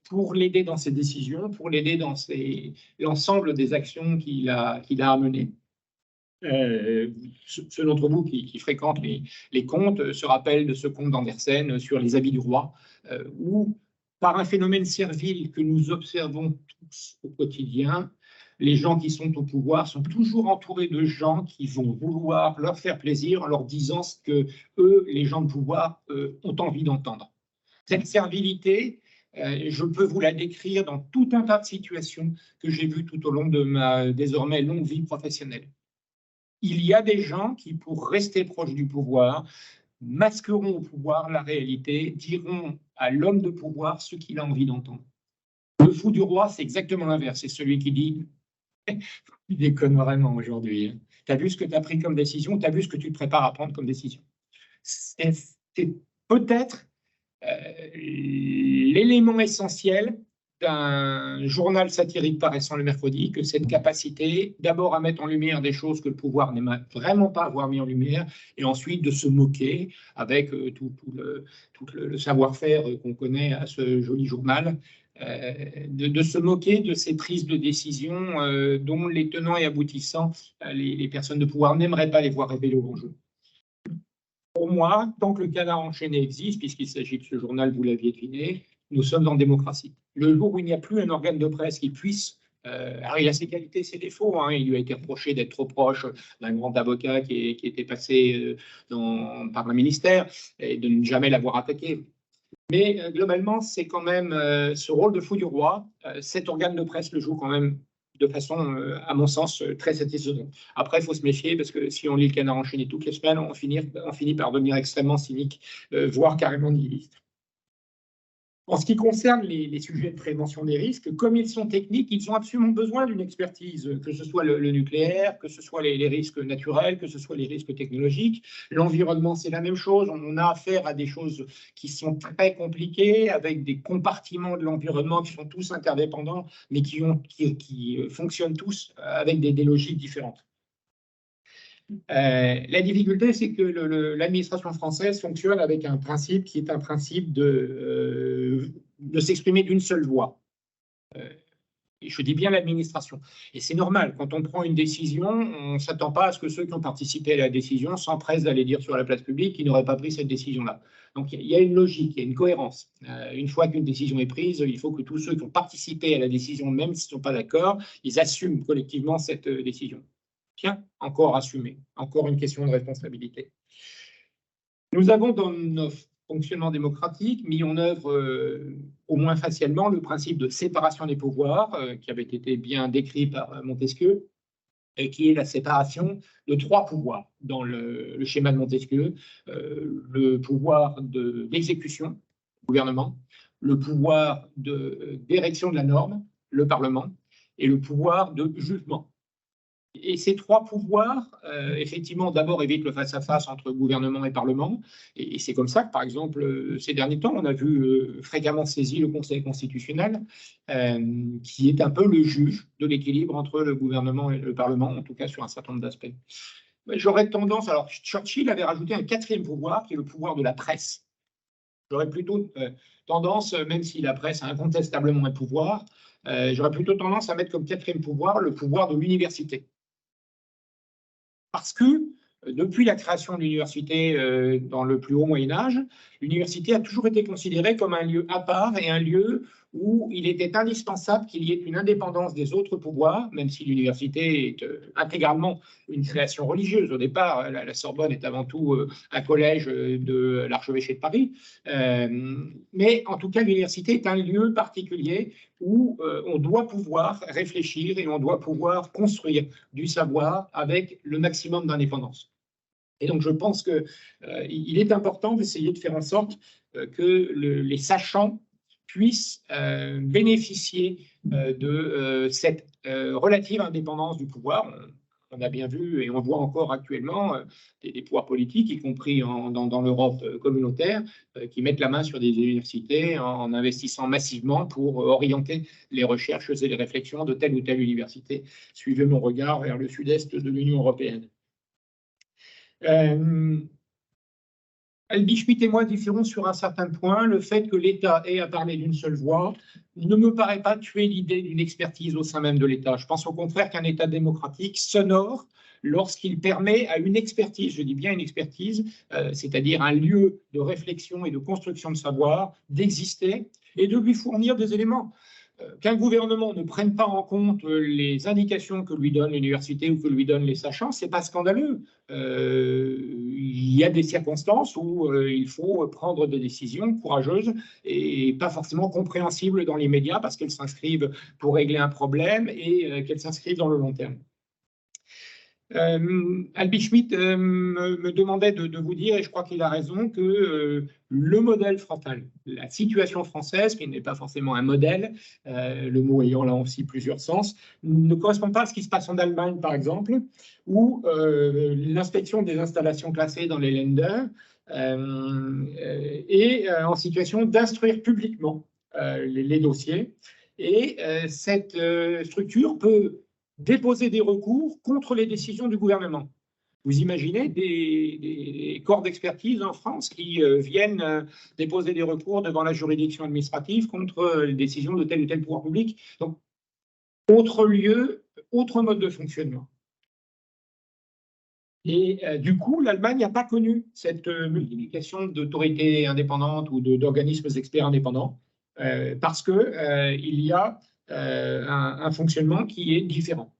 pour l'aider dans ses décisions, pour l'aider dans l'ensemble des actions qu'il a à mener. Ceux d'entre vous qui fréquentent les contes se rappellent de ce conte d'Andersen sur les habits du roi, où, par un phénomène servile que nous observons tous au quotidien, les gens qui sont au pouvoir sont toujours entourés de gens qui vont vouloir leur faire plaisir en leur disant ce que eux, les gens de pouvoir, ont envie d'entendre. Cette servilité, je peux vous la décrire dans tout un tas de situations que j'ai vues tout au long de ma désormais longue vie professionnelle. Il y a des gens qui, pour rester proches du pouvoir, masqueront au pouvoir la réalité, diront à l'homme de pouvoir ce qu'il a envie d'entendre. Le fou du roi, c'est exactement l'inverse. C'est celui qui dit « Tu déconnes vraiment aujourd'hui. Hein. Tu as vu ce que tu as pris comme décision, tu as vu ce que tu te prépares à prendre comme décision. » C'est peut-être l'élément essentiel d'un journal satirique paraissant le mercredi, que cette capacité d'abord à mettre en lumière des choses que le pouvoir n'aime vraiment pas avoir mis en lumière, et ensuite de se moquer avec tout le savoir-faire qu'on connaît à ce joli journal, de se moquer de ces prises de décision dont les tenants et aboutissants, les personnes de pouvoir n'aimeraient pas les voir révéler au grand jour. Pour moi, tant que le canard enchaîné existe, puisqu'il s'agit de ce journal, vous l'aviez deviné, nous sommes en démocratie. Le jour où il n'y a plus un organe de presse qui puisse, alors il a ses qualités, ses défauts, hein, il lui a été reproché d'être trop proche d'un grand avocat qui était passé par un ministère et de ne jamais l'avoir attaqué. Mais globalement, c'est quand même ce rôle de fou du roi, cet organe de presse le joue quand même de façon, à mon sens, très satisfaisante. Après, il faut se méfier parce que si on lit le canard enchaîné toutes les semaines, on finit par devenir extrêmement cynique, voire carrément nihiliste. En ce qui concerne les sujets de prévention des risques, comme ils sont techniques, ils ont absolument besoin d'une expertise, que ce soit le nucléaire, que ce soit les risques naturels, que ce soit les risques technologiques. L'environnement, c'est la même chose. On a affaire à des choses qui sont très compliquées, avec des compartiments de l'environnement qui sont tous interdépendants, mais qui fonctionnent tous avec des logiques différentes. La difficulté, c'est que l'administration française fonctionne avec un principe qui est un principe de s'exprimer d'une seule voix. Et je dis bien l'administration. Et c'est normal, quand on prend une décision, on ne s'attend pas à ce que ceux qui ont participé à la décision s'empressent d'aller dire sur la place publique qu'ils n'auraient pas pris cette décision-là. Donc il y a une logique, il y a une cohérence. Une fois qu'une décision est prise, il faut que tous ceux qui ont participé à la décision, même s'ils ne sont pas d'accord, ils assument collectivement cette décision. Tiens, encore assumé, encore une question de responsabilité. Nous avons dans nos fonctionnements démocratiques mis en œuvre au moins facialement le principe de séparation des pouvoirs qui avait été bien décrit par Montesquieu et qui est la séparation de 3 pouvoirs dans le schéma de Montesquieu, le pouvoir d'exécution, le gouvernement, le pouvoir d'érection de la norme, le Parlement, et le pouvoir de jugement. Et ces 3 pouvoirs, effectivement, d'abord évitent le face-à-face entre gouvernement et Parlement. Et c'est comme ça que, par exemple, ces derniers temps, on a vu fréquemment saisi le Conseil constitutionnel, qui est un peu le juge de l'équilibre entre le gouvernement et le Parlement, en tout cas sur un certain nombre d'aspects. J'aurais tendance, alors Churchill avait rajouté un quatrième pouvoir, qui est le pouvoir de la presse. J'aurais plutôt tendance, même si la presse a incontestablement un pouvoir, j'aurais plutôt tendance à mettre comme quatrième pouvoir le pouvoir de l'université. Parce que depuis la création de l'université dans le plus haut Moyen-Âge, l'université a toujours été considérée comme un lieu à part et un lieu où il était indispensable qu'il y ait une indépendance des autres pouvoirs, même si l'université est intégralement une création religieuse. Au départ, la Sorbonne est avant tout un collège de l'archevêché de Paris. Mais en tout cas, l'université est un lieu particulier où on doit pouvoir réfléchir et on doit pouvoir construire du savoir avec le maximum d'indépendance. Et donc, je pense qu'il est important d'essayer de faire en sorte que les sachants puissent bénéficier de cette relative indépendance du pouvoir. On a bien vu et on voit encore actuellement des pouvoirs politiques, y compris dans l'Europe communautaire, qui mettent la main sur des universités en investissant massivement pour orienter les recherches et les réflexions de telle ou telle université. Suivez mon regard vers le sud-est de l'Union européenne. Albi Schmitt et moi différons sur un certain point. Le fait que l'État ait à parler d'une seule voix ne me paraît pas tuer l'idée d'une expertise au sein même de l'État. Je pense au contraire qu'un État démocratique s'honore lorsqu'il permet à une expertise, je dis bien une expertise, c'est-à-dire un lieu de réflexion et de construction de savoir, d'exister et de lui fournir des éléments. Qu'un gouvernement ne prenne pas en compte les indications que lui donne l'université ou que lui donnent les sachants, ce n'est pas scandaleux. Il y a des circonstances où il faut prendre des décisions courageuses et pas forcément compréhensibles dans l'immédiat parce qu'elles s'inscrivent pour régler un problème et qu'elles s'inscrivent dans le long terme. Albi Schmitt me demandait de vous dire, et je crois qu'il a raison, que le modèle frontal, la situation française, qui n'est pas forcément un modèle, le mot ayant là aussi plusieurs sens, ne correspond pas à ce qui se passe en Allemagne, par exemple, où l'inspection des installations classées dans les Länder est en situation d'instruire publiquement les dossiers. Et cette structure peut déposer des recours contre les décisions du gouvernement. Vous imaginez des corps d'expertise en France qui viennent déposer des recours devant la juridiction administrative contre les décisions de tel ou tel pouvoir public. Donc, autre lieu, autre mode de fonctionnement. Et du coup, l'Allemagne n'a pas connu cette multiplication d'autorités indépendantes ou d'organismes experts indépendants parce qu'il y a un fonctionnement qui est différent.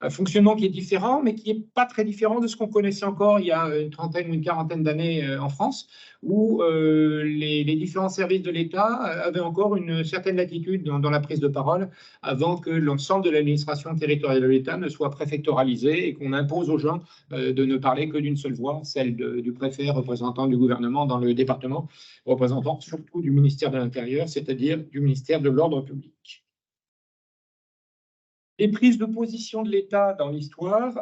Un fonctionnement qui est différent, mais qui n'est pas très différent de ce qu'on connaissait encore il y a une trentaine ou une quarantaine d'années en France, où les différents services de l'État avaient encore une certaine latitude dans la prise de parole avant que l'ensemble de l'administration territoriale de l'État ne soit préfectoralisée et qu'on impose aux gens de ne parler que d'une seule voix, celle du préfet représentant du gouvernement dans le département, représentant surtout du ministère de l'Intérieur, c'est-à-dire du ministère de l'Ordre public. Les prises de position de l'État dans l'histoire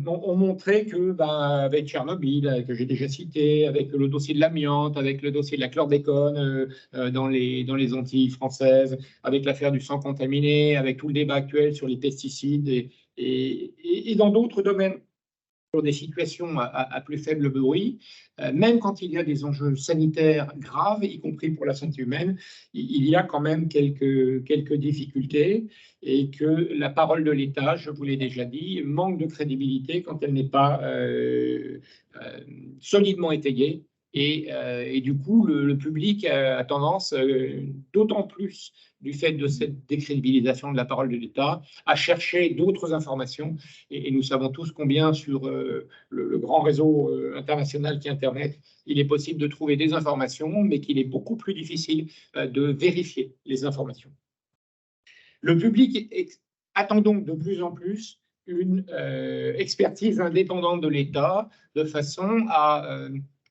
ont montré que, avec Tchernobyl, que j'ai déjà cité, avec le dossier de l'amiante, avec le dossier de la chlordécone dans les Antilles françaises, avec l'affaire du sang contaminé, avec tout le débat actuel sur les pesticides et dans d'autres domaines, sur des situations à plus faible bruit, même quand il y a des enjeux sanitaires graves, y compris pour la santé humaine, il y a quand même quelques difficultés et que la parole de l'État, je vous l'ai déjà dit, manque de crédibilité quand elle n'est pas solidement étayée. Et du coup, le public a tendance, d'autant plus du fait de cette décrédibilisation de la parole de l'État, à chercher d'autres informations. Et nous savons tous combien sur le grand réseau international qui est Internet, il est possible de trouver des informations, mais qu'il est beaucoup plus difficile de vérifier les informations. Le public attend donc de plus en plus une expertise indépendante de l'État de façon à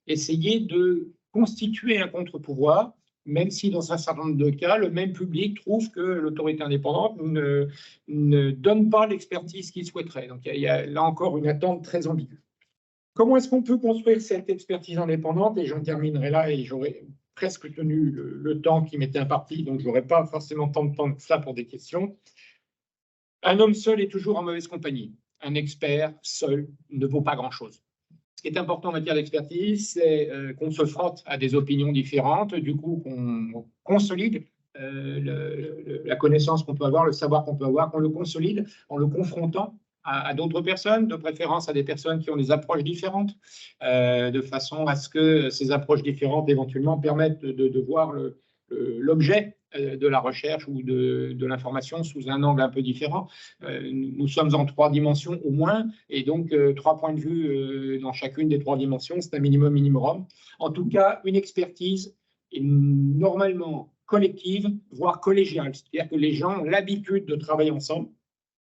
essayer de constituer un contre-pouvoir, même si dans un certain nombre de cas, le même public trouve que l'autorité indépendante ne donne pas l'expertise qu'il souhaiterait. Donc il y a là encore une attente très ambiguë. Comment est-ce qu'on peut construire cette expertise indépendante? Et j'en terminerai là et j'aurai presque tenu le temps qui m'était imparti, donc je n'aurai pas forcément tant de temps que ça pour des questions. Un homme seul est toujours en mauvaise compagnie. un expert seul ne vaut pas grand-chose. Ce qui est important en matière d'expertise, c'est qu'on se frotte à des opinions différentes, du coup qu'on consolide la connaissance qu'on peut avoir, le savoir qu'on peut avoir, qu'on le consolide en le confrontant à d'autres personnes, de préférence à des personnes qui ont des approches différentes, de façon à ce que ces approches différentes éventuellement permettent de voir l'objet de la recherche ou de l'information sous un angle un peu différent. Nous sommes en 3 dimensions au moins, et donc 3 points de vue dans chacune des 3 dimensions, c'est un minimum. En tout cas, une expertise est normalement collective, voire collégiale, c'est-à-dire que les gens ont l'habitude de travailler ensemble.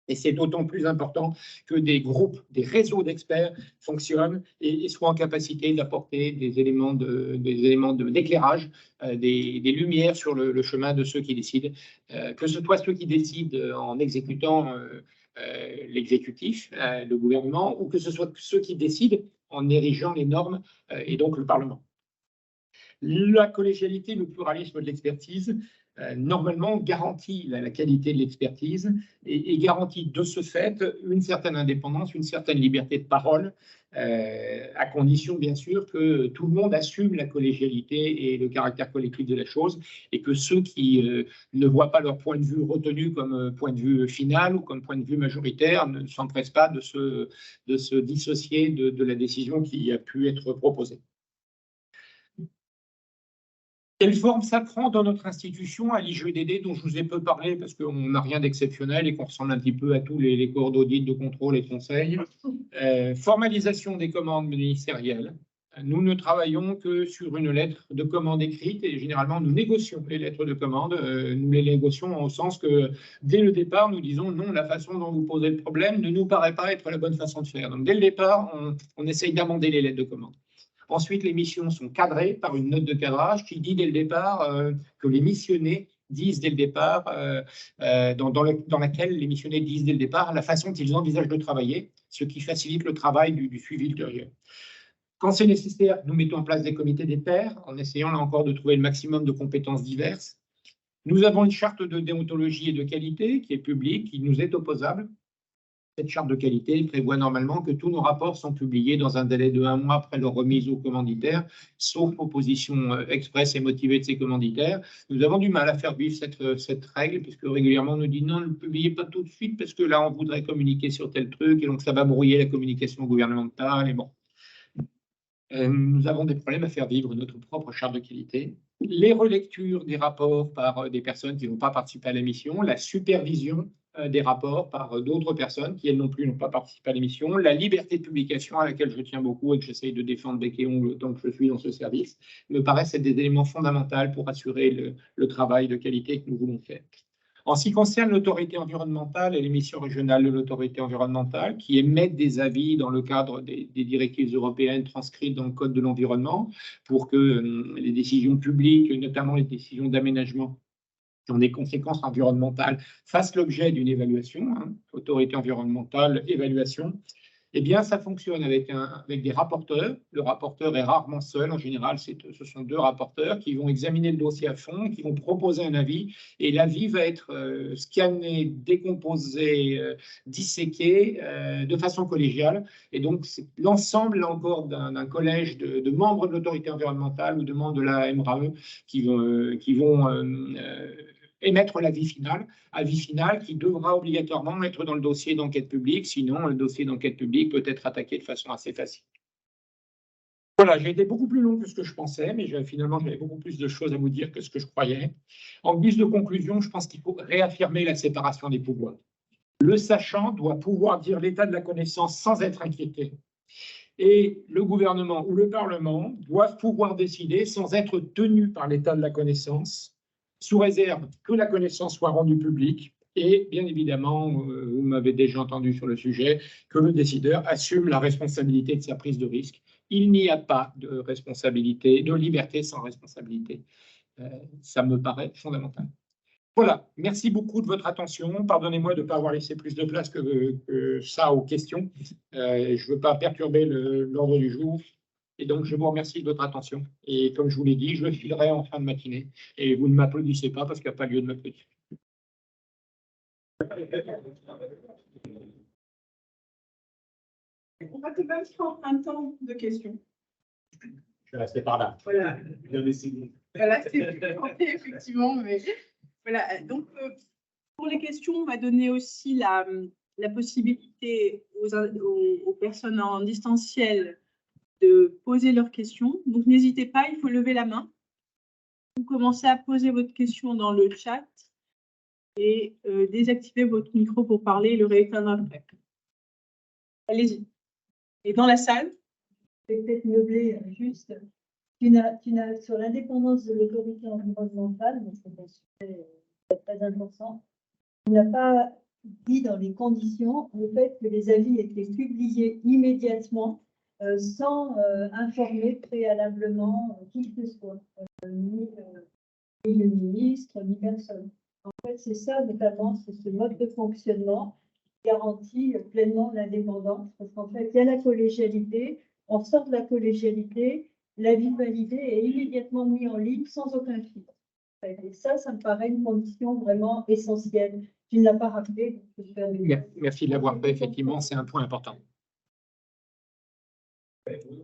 Et c'est d'autant plus important que des groupes, des réseaux d'experts fonctionnent et soient en capacité d'apporter des éléments d'éclairage, des lumières sur le chemin de ceux qui décident, que ce soit ceux qui décident en exécutant l'exécutif, le gouvernement, ou que ce soit ceux qui décident en érigeant les normes et donc le Parlement. La collégialité, le pluralisme de l'expertise, normalement garantit la qualité de l'expertise et garantit de ce fait une certaine indépendance, une certaine liberté de parole, à condition bien sûr que tout le monde assume la collégialité et le caractère collectif de la chose, et que ceux qui ne voient pas leur point de vue retenu comme point de vue final ou comme point de vue majoritaire ne s'empressent pas de se dissocier de la décision qui a pu être proposée. Quelle forme ça prend dans notre institution à l'IGEDD, dont je vous ai peu parlé parce qu'on n'a rien d'exceptionnel et qu'on ressemble un petit peu à tous les corps d'audit, de contrôle et de conseil. Formalisation des commandes ministérielles. Nous ne travaillons que sur une lettre de commande écrite et généralement nous négocions les lettres de commande. Nous les négocions au sens que dès le départ, nous disons non, la façon dont vous posez le problème ne nous paraît pas être la bonne façon de faire. Donc dès le départ, on essaye d'amender les lettres de commande. Ensuite, les missions sont cadrées par une note de cadrage qui dit dès le départ que les missionnés disent dès le départ, dans laquelle les missionnés disent dès le départ la façon qu'ils envisagent de travailler, ce qui facilite le travail du suivi ultérieur. Quand c'est nécessaire, nous mettons en place des comités des pairs, en essayant là encore de trouver le maximum de compétences diverses. Nous avons une charte de déontologie et de qualité qui est publique, qui nous est opposable. Cette charte de qualité prévoit normalement que tous nos rapports sont publiés dans un délai de 1 mois après leur remise aux commanditaires, sauf opposition expresse et motivée de ces commanditaires. Nous avons du mal à faire vivre cette règle, puisque régulièrement on nous dit non, ne le publiez pas tout de suite, parce que là on voudrait communiquer sur tel truc, et donc ça va brouiller la communication gouvernementale, et bon. Nous avons des problèmes à faire vivre notre propre charte de qualité. Les relectures des rapports par des personnes qui n'ont pas participé à la mission, la supervision des rapports par d'autres personnes qui, elles non plus, n'ont pas participé à l'émission, la liberté de publication à laquelle je tiens beaucoup et que j'essaye de défendre bec et ongle tant que je suis dans ce service, me paraissent être des éléments fondamentaux pour assurer le travail de qualité que nous voulons faire. En ce qui concerne l'autorité environnementale et les missions régionales de l'autorité environnementale, qui émettent des avis dans le cadre des directives européennes transcrites dans le Code de l'environnement, pour que les décisions publiques, notamment les décisions d'aménagement, qui ont des conséquences environnementales, fassent l'objet d'une évaluation, autorité environnementale, évaluation, eh bien, ça fonctionne avec des rapporteurs. Le rapporteur est rarement seul. En général, ce sont 2 rapporteurs qui vont examiner le dossier à fond, qui vont proposer un avis. Et l'avis va être scanné, décomposé, disséqué de façon collégiale. Et donc, c'est l'ensemble, là encore, d'un collège de membres de l'autorité environnementale ou de membres de la MRAE qui vont émettre l'avis final qui devra obligatoirement être dans le dossier d'enquête publique, sinon le dossier d'enquête publique peut être attaqué de façon assez facile. Voilà, j'ai été beaucoup plus long que ce que je pensais, mais finalement j'avais beaucoup plus de choses à vous dire que ce que je croyais. En guise de conclusion, je pense qu'il faut réaffirmer la séparation des pouvoirs. Le sachant doit pouvoir dire l'état de la connaissance sans être inquiété. Et le gouvernement ou le Parlement doivent pouvoir décider sans être tenus par l'état de la connaissance, sous réserve que la connaissance soit rendue publique et, bien évidemment, vous m'avez déjà entendu sur le sujet, que le décideur assume la responsabilité de sa prise de risque. Il n'y a pas de responsabilité, de liberté sans responsabilité. Ça me paraît fondamental. Voilà, merci beaucoup de votre attention. Pardonnez-moi de ne pas avoir laissé plus de place que ça aux questions. Je ne veux pas perturber l'ordre du jour. Et donc, je vous remercie de votre attention. Et comme je vous l'ai dit, je filerai en fin de matinée. Et vous ne m'applaudissez pas parce qu'il n'y a pas lieu de m'applaudir. On va quand même prendre un temps de questions. Je vais rester par là. Voilà. Voilà, c'est effectivement, mais voilà. Donc, pour les questions, on va donner aussi la possibilité aux personnes en distanciel de poser leurs questions. Donc, n'hésitez pas, il faut lever la main. Vous commencez à poser votre question dans le chat et désactiver votre micro pour parler et le rééteindre après. Allez-y. Et dans la salle? Je vais peut-être meubler juste. Sur l'indépendance de l'autorité environnementale, donc c'est un sujet très important, tu n'as pas dit dans les conditions le fait que les avis étaient publiés immédiatement sans informer préalablement qui que ce soit, ni le ministre, ni personne. En fait, c'est ça notamment, c'est ce mode de fonctionnement qui garantit pleinement l'indépendance, parce qu'en fait, il y a la collégialité, on sort de la collégialité, l'avis validé est immédiatement mis en ligne sans aucun filtre. Et ça me paraît une condition vraiment essentielle. Tu ne l'as pas rappelé. Merci de l'avoir fait, effectivement, c'est un point important. Il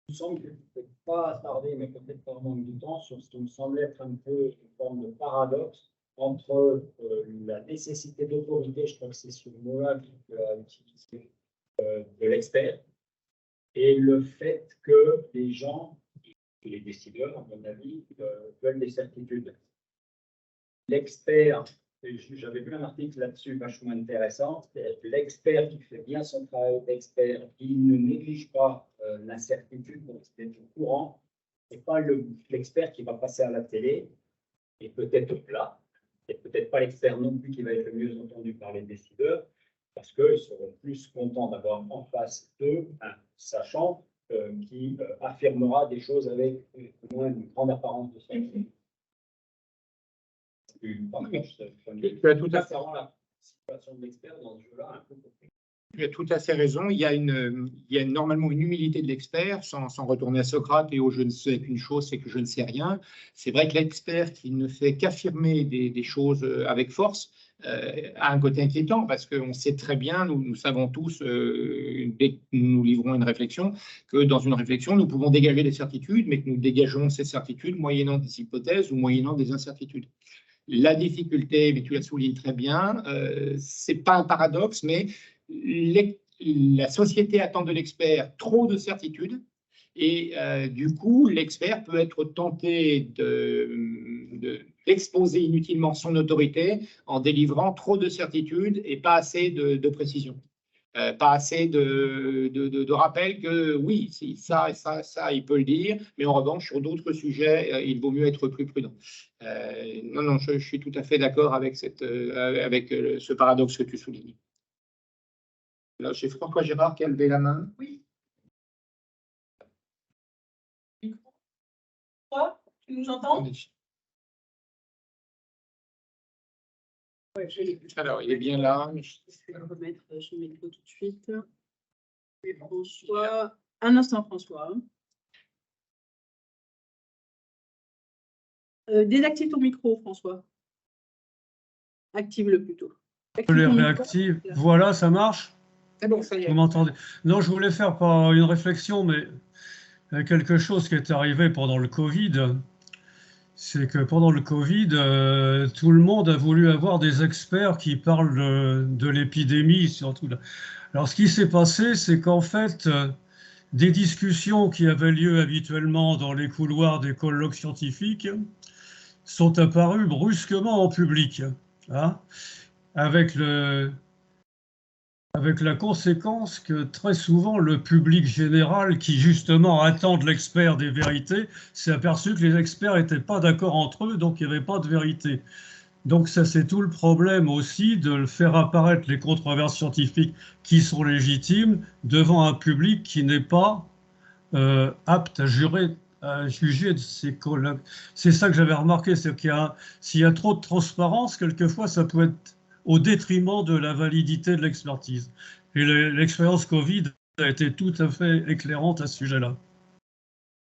me semble que je ne peux pas attarder, mais peut-être par manque de temps, sur ce qui me semble être un peu une forme de paradoxe entre la nécessité d'autorité, je crois que c'est sur Moab qui a utilisé de l'expert, et le fait que les gens, les décideurs, à mon avis, veulent des certitudes. L'expert, j'avais vu un article là-dessus vachement intéressant, l'expert qui fait bien son travail d'expert, il ne néglige pas l'incertitude, donc c'est au courant, et pas l'expert qui va passer à la télé, et peut-être là, et peut-être pas l'expert non plus qui va être le mieux entendu par les décideurs, parce qu'ils seront plus contents d'avoir en face d'eux un sachant qui affirmera des choses avec au moins une grande apparence de certitude. Tu as tout à fait la situation de l'expert dans ce jeu-là un peu compliqué. Tu as tout à fait raison. Il y a normalement une humilité de l'expert, sans retourner à Socrate et au je ne sais qu'une chose, c'est que je ne sais rien. C'est vrai que l'expert qui ne fait qu'affirmer des choses avec force a un côté inquiétant parce qu'on sait très bien, nous savons tous, dès que nous livrons une réflexion, que dans une réflexion, nous pouvons dégager des certitudes, mais que nous dégageons ces certitudes moyennant des hypothèses ou moyennant des incertitudes. La difficulté, mais tu la soulignes très bien, ce n'est pas un paradoxe, mais la société attend de l'expert trop de certitudes et du coup, l'expert peut être tenté d'exposer inutilement son autorité en délivrant trop de certitudes et pas assez de précision. Pas assez de rappel que oui, ça, il peut le dire, mais en revanche, sur d'autres sujets, il vaut mieux être plus prudent. Non, je suis tout à fait d'accord avec ce paradoxe que tu soulignes. Là, j'ai François Gérard qui a levé la main. Oui. Tu nous entends? Alors, il est bien là. Je vais remettre son micro tout de suite. Et François, un instant, François. Désactive ton micro, François. Active-le plutôt. Je les réactive. Voilà, ça marche? C'est bon, ça y est. Vous m'entendez? Non, je voulais faire pas une réflexion, mais quelque chose qui est arrivé pendant le Covid. C'est que pendant le Covid, tout le monde a voulu avoir des experts qui parlent de l'épidémie, surtout là. Alors, ce qui s'est passé, c'est qu'en fait, des discussions qui avaient lieu habituellement dans les couloirs des colloques scientifiques sont apparues brusquement en public, hein, avec la conséquence que très souvent le public général, qui justement attend de l'expert des vérités, s'est aperçu que les experts n'étaient pas d'accord entre eux, donc il n'y avait pas de vérité. Donc ça, c'est tout le problème aussi de faire apparaître les controverses scientifiques qui sont légitimes devant un public qui n'est pas apte à juger de ces colloques. C'est ça que j'avais remarqué, c'est s'il y a trop de transparence, quelquefois ça peut être au détriment de la validité de l'expertise. Et l'expérience Covid a été tout à fait éclairante à ce sujet-là.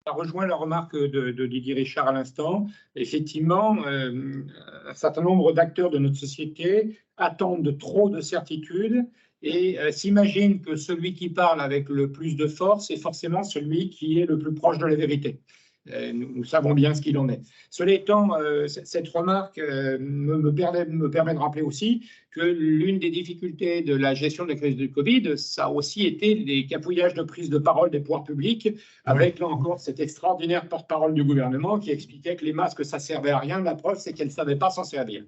Ça rejoint la remarque de Didier Richard à l'instant. Effectivement, un certain nombre d'acteurs de notre société attendent trop de certitudes et s'imagine que celui qui parle avec le plus de force est forcément celui qui est le plus proche de la vérité. Nous savons bien ce qu'il en est. Cela étant, cette remarque me permet de rappeler aussi que l'une des difficultés de la gestion de la crise du Covid, ça a aussi été les capouillages de prise de parole des pouvoirs publics, avec là encore cet extraordinaire porte-parole du gouvernement qui expliquait que les masques, ça servait à rien. La preuve, c'est qu'elle ne savait pas s'en servir.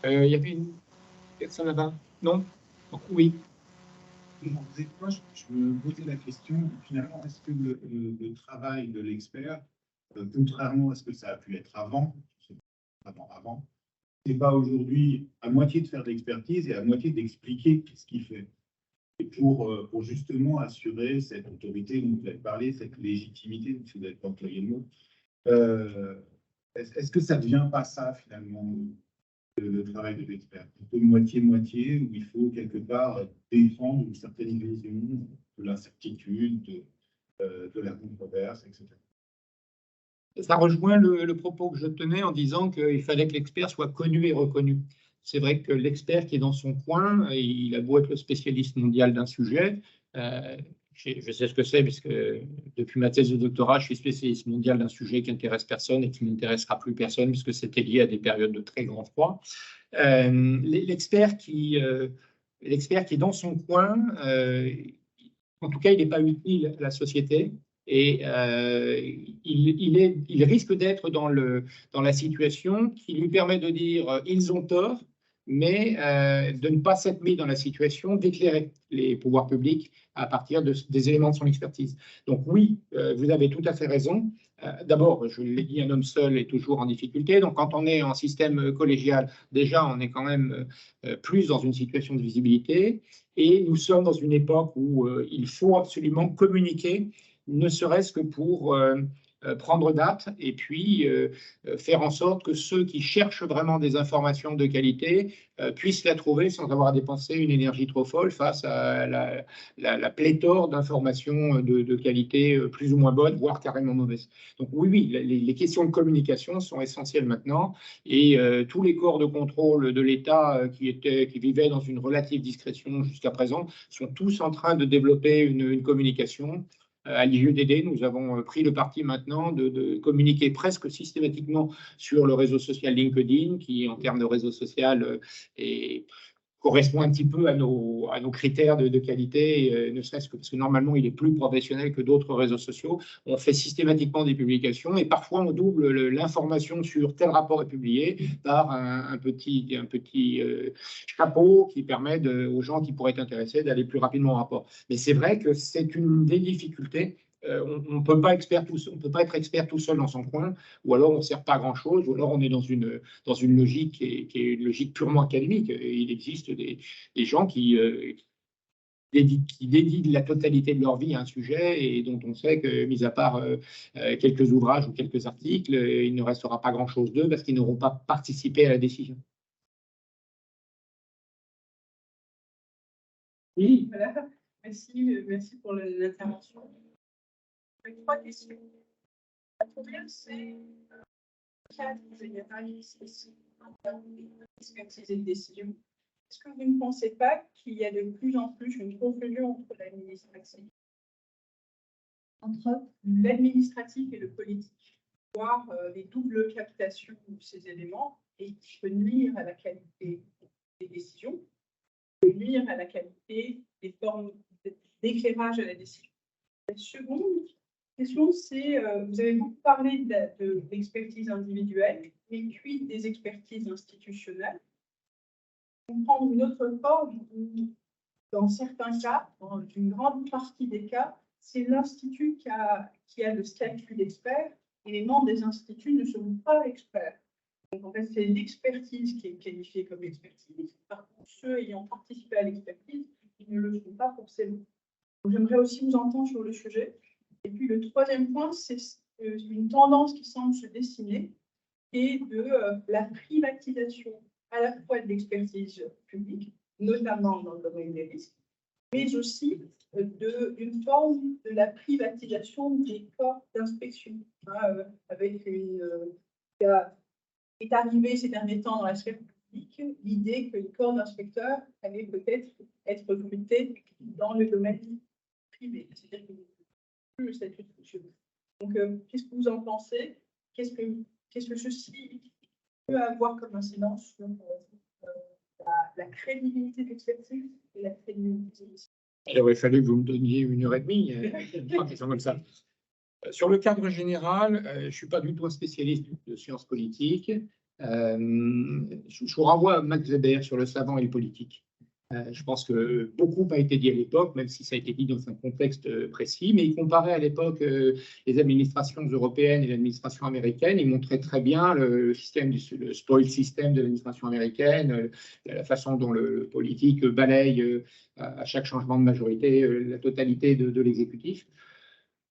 Il y avait une personne là-bas? Non? Oui. Moi, je me posais la question, finalement, est-ce que le travail de l'expert, contrairement à ce que ça a pu être avant, c'est pas aujourd'hui à moitié de faire de l'expertise et à moitié d'expliquer ce qu'il fait. Et pour justement assurer cette autorité dont vous avez parlé, cette légitimité, si vous n'avez pas employé le mot, est-ce que ça ne devient pas ça, finalement, le travail de l'expert, plutôt moitié-moitié, où il faut quelque part défendre une certaine vision de l'incertitude, de la controverse, etc. Ça rejoint le propos que je tenais en disant qu'il fallait que l'expert soit connu et reconnu. C'est vrai que l'expert qui est dans son coin, il a beau être le spécialiste mondial d'un sujet, je sais ce que c'est, puisque depuis ma thèse de doctorat, je suis spécialiste mondial d'un sujet qui intéresse personne et qui n'intéressera plus personne, puisque c'était lié à des périodes de très grand froid. L'expert qui est dans son coin, en tout cas, il n'est pas utile à la société. Et il risque d'être dans la situation qui lui permet de dire ils ont tort, mais de ne pas s'être mis dans la situation d'éclairer les pouvoirs publics à partir des éléments de son expertise. Donc oui, vous avez tout à fait raison. D'abord, je l'ai dit, un homme seul est toujours en difficulté. Donc quand on est en système collégial, déjà, on est quand même plus dans une situation de visibilité. Et nous sommes dans une époque où il faut absolument communiquer, ne serait-ce que pour prendre date et puis faire en sorte que ceux qui cherchent vraiment des informations de qualité puissent la trouver sans avoir à dépenser une énergie trop folle face à la pléthore d'informations de qualité plus ou moins bonne, voire carrément mauvaise. Donc oui, les questions de communication sont essentielles maintenant et tous les corps de contrôle de l'État qui vivaient dans une relative discrétion jusqu'à présent sont tous en train de développer une communication. À l'IGEDD, nous avons pris le parti maintenant de communiquer presque systématiquement sur le réseau social LinkedIn, qui, en termes de réseau social, correspond un petit peu à nos critères de qualité, ne serait-ce que parce que normalement, il est plus professionnel que d'autres réseaux sociaux. On fait systématiquement des publications et parfois, on double l'information sur tel rapport est publié par un petit chapeau qui permet aux gens qui pourraient être intéressés d'aller plus rapidement au rapport. Mais c'est vrai que c'est une des difficultés. On ne peut pas être expert tout seul dans son coin, ou alors on ne sert pas à grand-chose, ou alors on est dans une logique qui est une logique purement académique. Et il existe des gens qui dédient la totalité de leur vie à un sujet et dont on sait que, mis à part quelques ouvrages ou quelques articles, il ne restera pas grand-chose d'eux parce qu'ils n'auront pas participé à la décision. Oui, voilà. Merci pour l'intervention. Avec 3 questions. La première, c'est le cadre général ici en termes d'expertise et de décision. Est-ce que vous ne pensez pas qu'il y a de plus en plus une confusion entre l'administratif et le politique, voire les doubles captations de ces éléments et qui peut nuire à la qualité des décisions, peut nuire à la qualité des formes d'éclairage à la décision. La seconde question, c'est, vous avez beaucoup parlé de l'expertise individuelle, mais puis des expertises institutionnelles. On prend une autre forme où, dans certains cas, dans une grande partie des cas, c'est l'institut qui a le statut d'expert et les membres des instituts ne sont pas experts. Donc, en fait, c'est l'expertise qui est qualifiée comme expertise. Par contre, ceux ayant participé à l'expertise, ils ne le sont pas forcément. J'aimerais aussi vous entendre sur le sujet. Et puis, le troisième point, c'est une tendance qui semble se dessiner et de la privatisation à la fois de l'expertise publique, notamment dans le domaine des risques, mais aussi d'une forme de la privatisation des corps d'inspection, avec est arrivée ces derniers temps dans la sphère publique l'idée que les corps d'inspecteurs allaient peut-être être recrutés dans le domaine privé, c'est-à-dire qu'il n'y a plus le statut de fonctionnaire. Donc, qu'est-ce que vous en pensez? Qu'est-ce que ceci peut avoir comme incidence sur la crédibilité de l'expertise et la crédibilité de... Il aurait fallu que vous me donniez 1h30, trois questions comme ça. Sur le cadre général, je ne suis pas du tout un spécialiste de sciences politiques. Je vous renvoie à Max Weber sur le savant et le politique. Je pense que beaucoup a été dit à l'époque, même si ça a été dit dans un contexte précis, mais il comparait à l'époque les administrations européennes et l'administration américaine. Il montrait très bien le système, le spoil system de l'administration américaine, la façon dont le politique balaye à chaque changement de majorité la totalité de l'exécutif.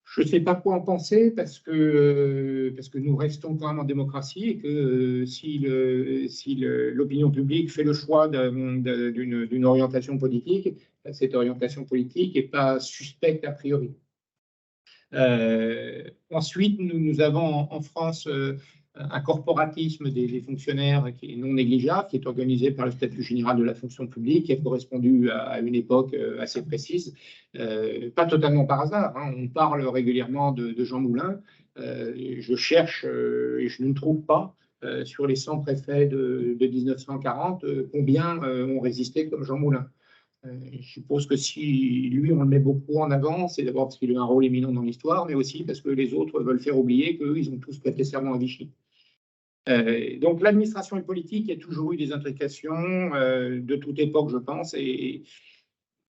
Je ne sais pas quoi en penser parce que nous restons quand même en démocratie et que si l'opinion publique fait le choix d'une orientation politique, cette orientation politique n'est pas suspecte a priori. Ensuite, nous avons en France un corporatisme des fonctionnaires qui est non négligeable, qui est organisé par le statut général de la fonction publique, qui a correspondu à une époque assez précise, pas totalement par hasard. Hein. On parle régulièrement de Jean Moulin. Je cherche et je ne trouve pas sur les 100 préfets de 1940 combien ont résisté comme Jean Moulin. Je suppose que si lui, on le met beaucoup en avant, c'est d'abord parce qu'il a eu un rôle éminent dans l'histoire, mais aussi parce que les autres veulent faire oublier qu'eux, ils ont tous prêté serment à Vichy. Donc l'administration et le politique, il y a toujours eu des intrications de toute époque, je pense, et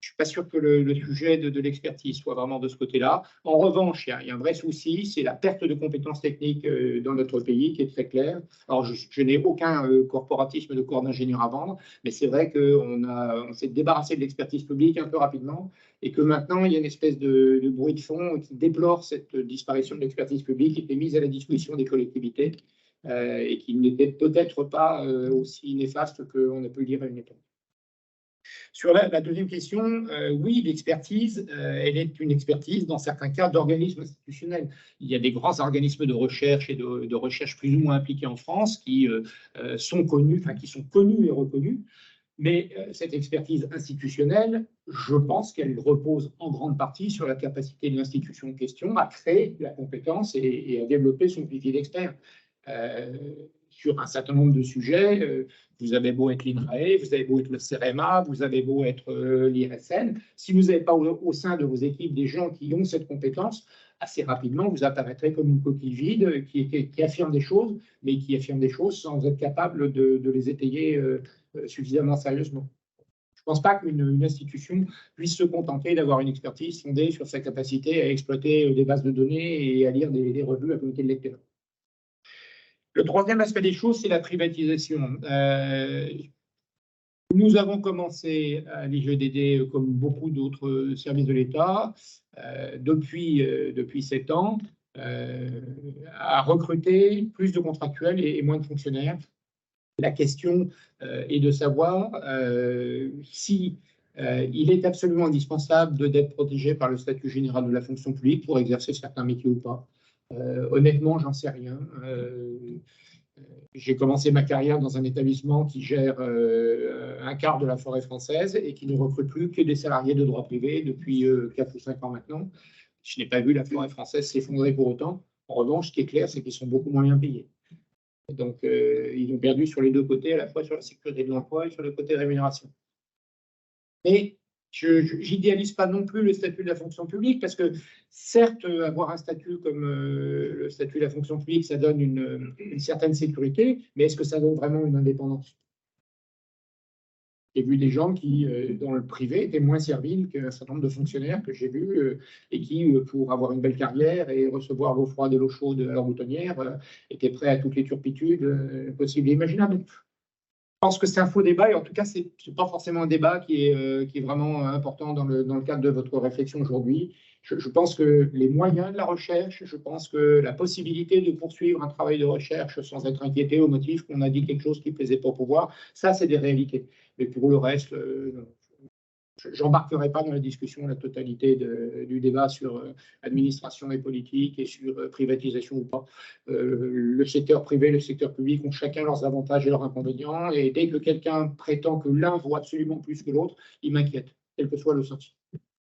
je ne suis pas sûr que le sujet de l'expertise soit vraiment de ce côté-là. En revanche, il y a un vrai souci, c'est la perte de compétences techniques dans notre pays qui est très claire. Alors, je n'ai aucun corporatisme de corps d'ingénieurs à vendre, mais c'est vrai qu'on s'est débarrassé de l'expertise publique un peu rapidement et que maintenant, il y a une espèce de bruit de fond qui déplore cette disparition de l'expertise publique qui était mise à la disposition des collectivités et qui n'était peut-être pas aussi néfaste qu'on a pu le dire à une époque. Sur la deuxième question, oui, l'expertise, elle est une expertise dans certains cas d'organismes institutionnels. Il y a des grands organismes de recherche et de recherche plus ou moins impliqués en France qui sont connus et reconnus. Mais cette expertise institutionnelle, je pense qu'elle repose en grande partie sur la capacité de l'institution en question à créer la compétence et à développer son vivier d'experts. Sur un certain nombre de sujets, vous avez beau être l'INRAE, vous avez beau être le CEREMA, vous avez beau être l'IRSN, si vous n'avez pas au sein de vos équipes des gens qui ont cette compétence, assez rapidement, vous apparaîtrez comme une coquille vide qui affirme des choses, mais qui affirme des choses sans être capable de les étayer suffisamment sérieusement. Je ne pense pas qu'une institution puisse se contenter d'avoir une expertise fondée sur sa capacité à exploiter des bases de données et à lire des revues à comité de lecteurs. Le troisième aspect des choses, c'est la privatisation. Nous avons commencé à l'IGEDD, comme beaucoup d'autres services de l'État, depuis 7 ans, à recruter plus de contractuels et moins de fonctionnaires. La question est de savoir si il est absolument indispensable d'être protégé par le statut général de la fonction publique pour exercer certains métiers ou pas. Honnêtement, j'en sais rien. J'ai commencé ma carrière dans un établissement qui gère un quart de la forêt française et qui ne recrute plus que des salariés de droit privé depuis 4 ou 5 ans maintenant. Je n'ai pas vu la forêt française s'effondrer pour autant. En revanche, ce qui est clair, c'est qu'ils sont beaucoup moins bien payés. Donc, ils ont perdu sur les deux côtés, à la fois sur la sécurité de l'emploi et sur le côté rémunération. Mais je n'idéalise pas non plus le statut de la fonction publique parce que, certes, avoir un statut comme le statut de la fonction publique, ça donne une certaine sécurité, mais est-ce que ça donne vraiment une indépendance? J'ai vu des gens qui, dans le privé, étaient moins serviles qu'un certain nombre de fonctionnaires que j'ai vus et qui, pour avoir une belle carrière et recevoir l'eau froide et l'eau chaude à leur boutonnière, étaient prêts à toutes les turpitudes possibles et imaginables. Je pense que c'est un faux débat et en tout cas, ce n'est pas forcément un débat qui est vraiment important dans le cadre de votre réflexion aujourd'hui. Je pense que les moyens de la recherche, je pense que la possibilité de poursuivre un travail de recherche sans être inquiété au motif qu'on a dit quelque chose qui ne plaisait pas au pouvoir, ça, c'est des réalités. Mais pour le reste, j'embarquerai pas dans la discussion la totalité du débat sur administration et politique et sur privatisation ou pas. Le secteur privé, le secteur public ont chacun leurs avantages et leurs inconvénients. Et dès que quelqu'un prétend que l'un vaut absolument plus que l'autre, il m'inquiète, quel que soit le sens.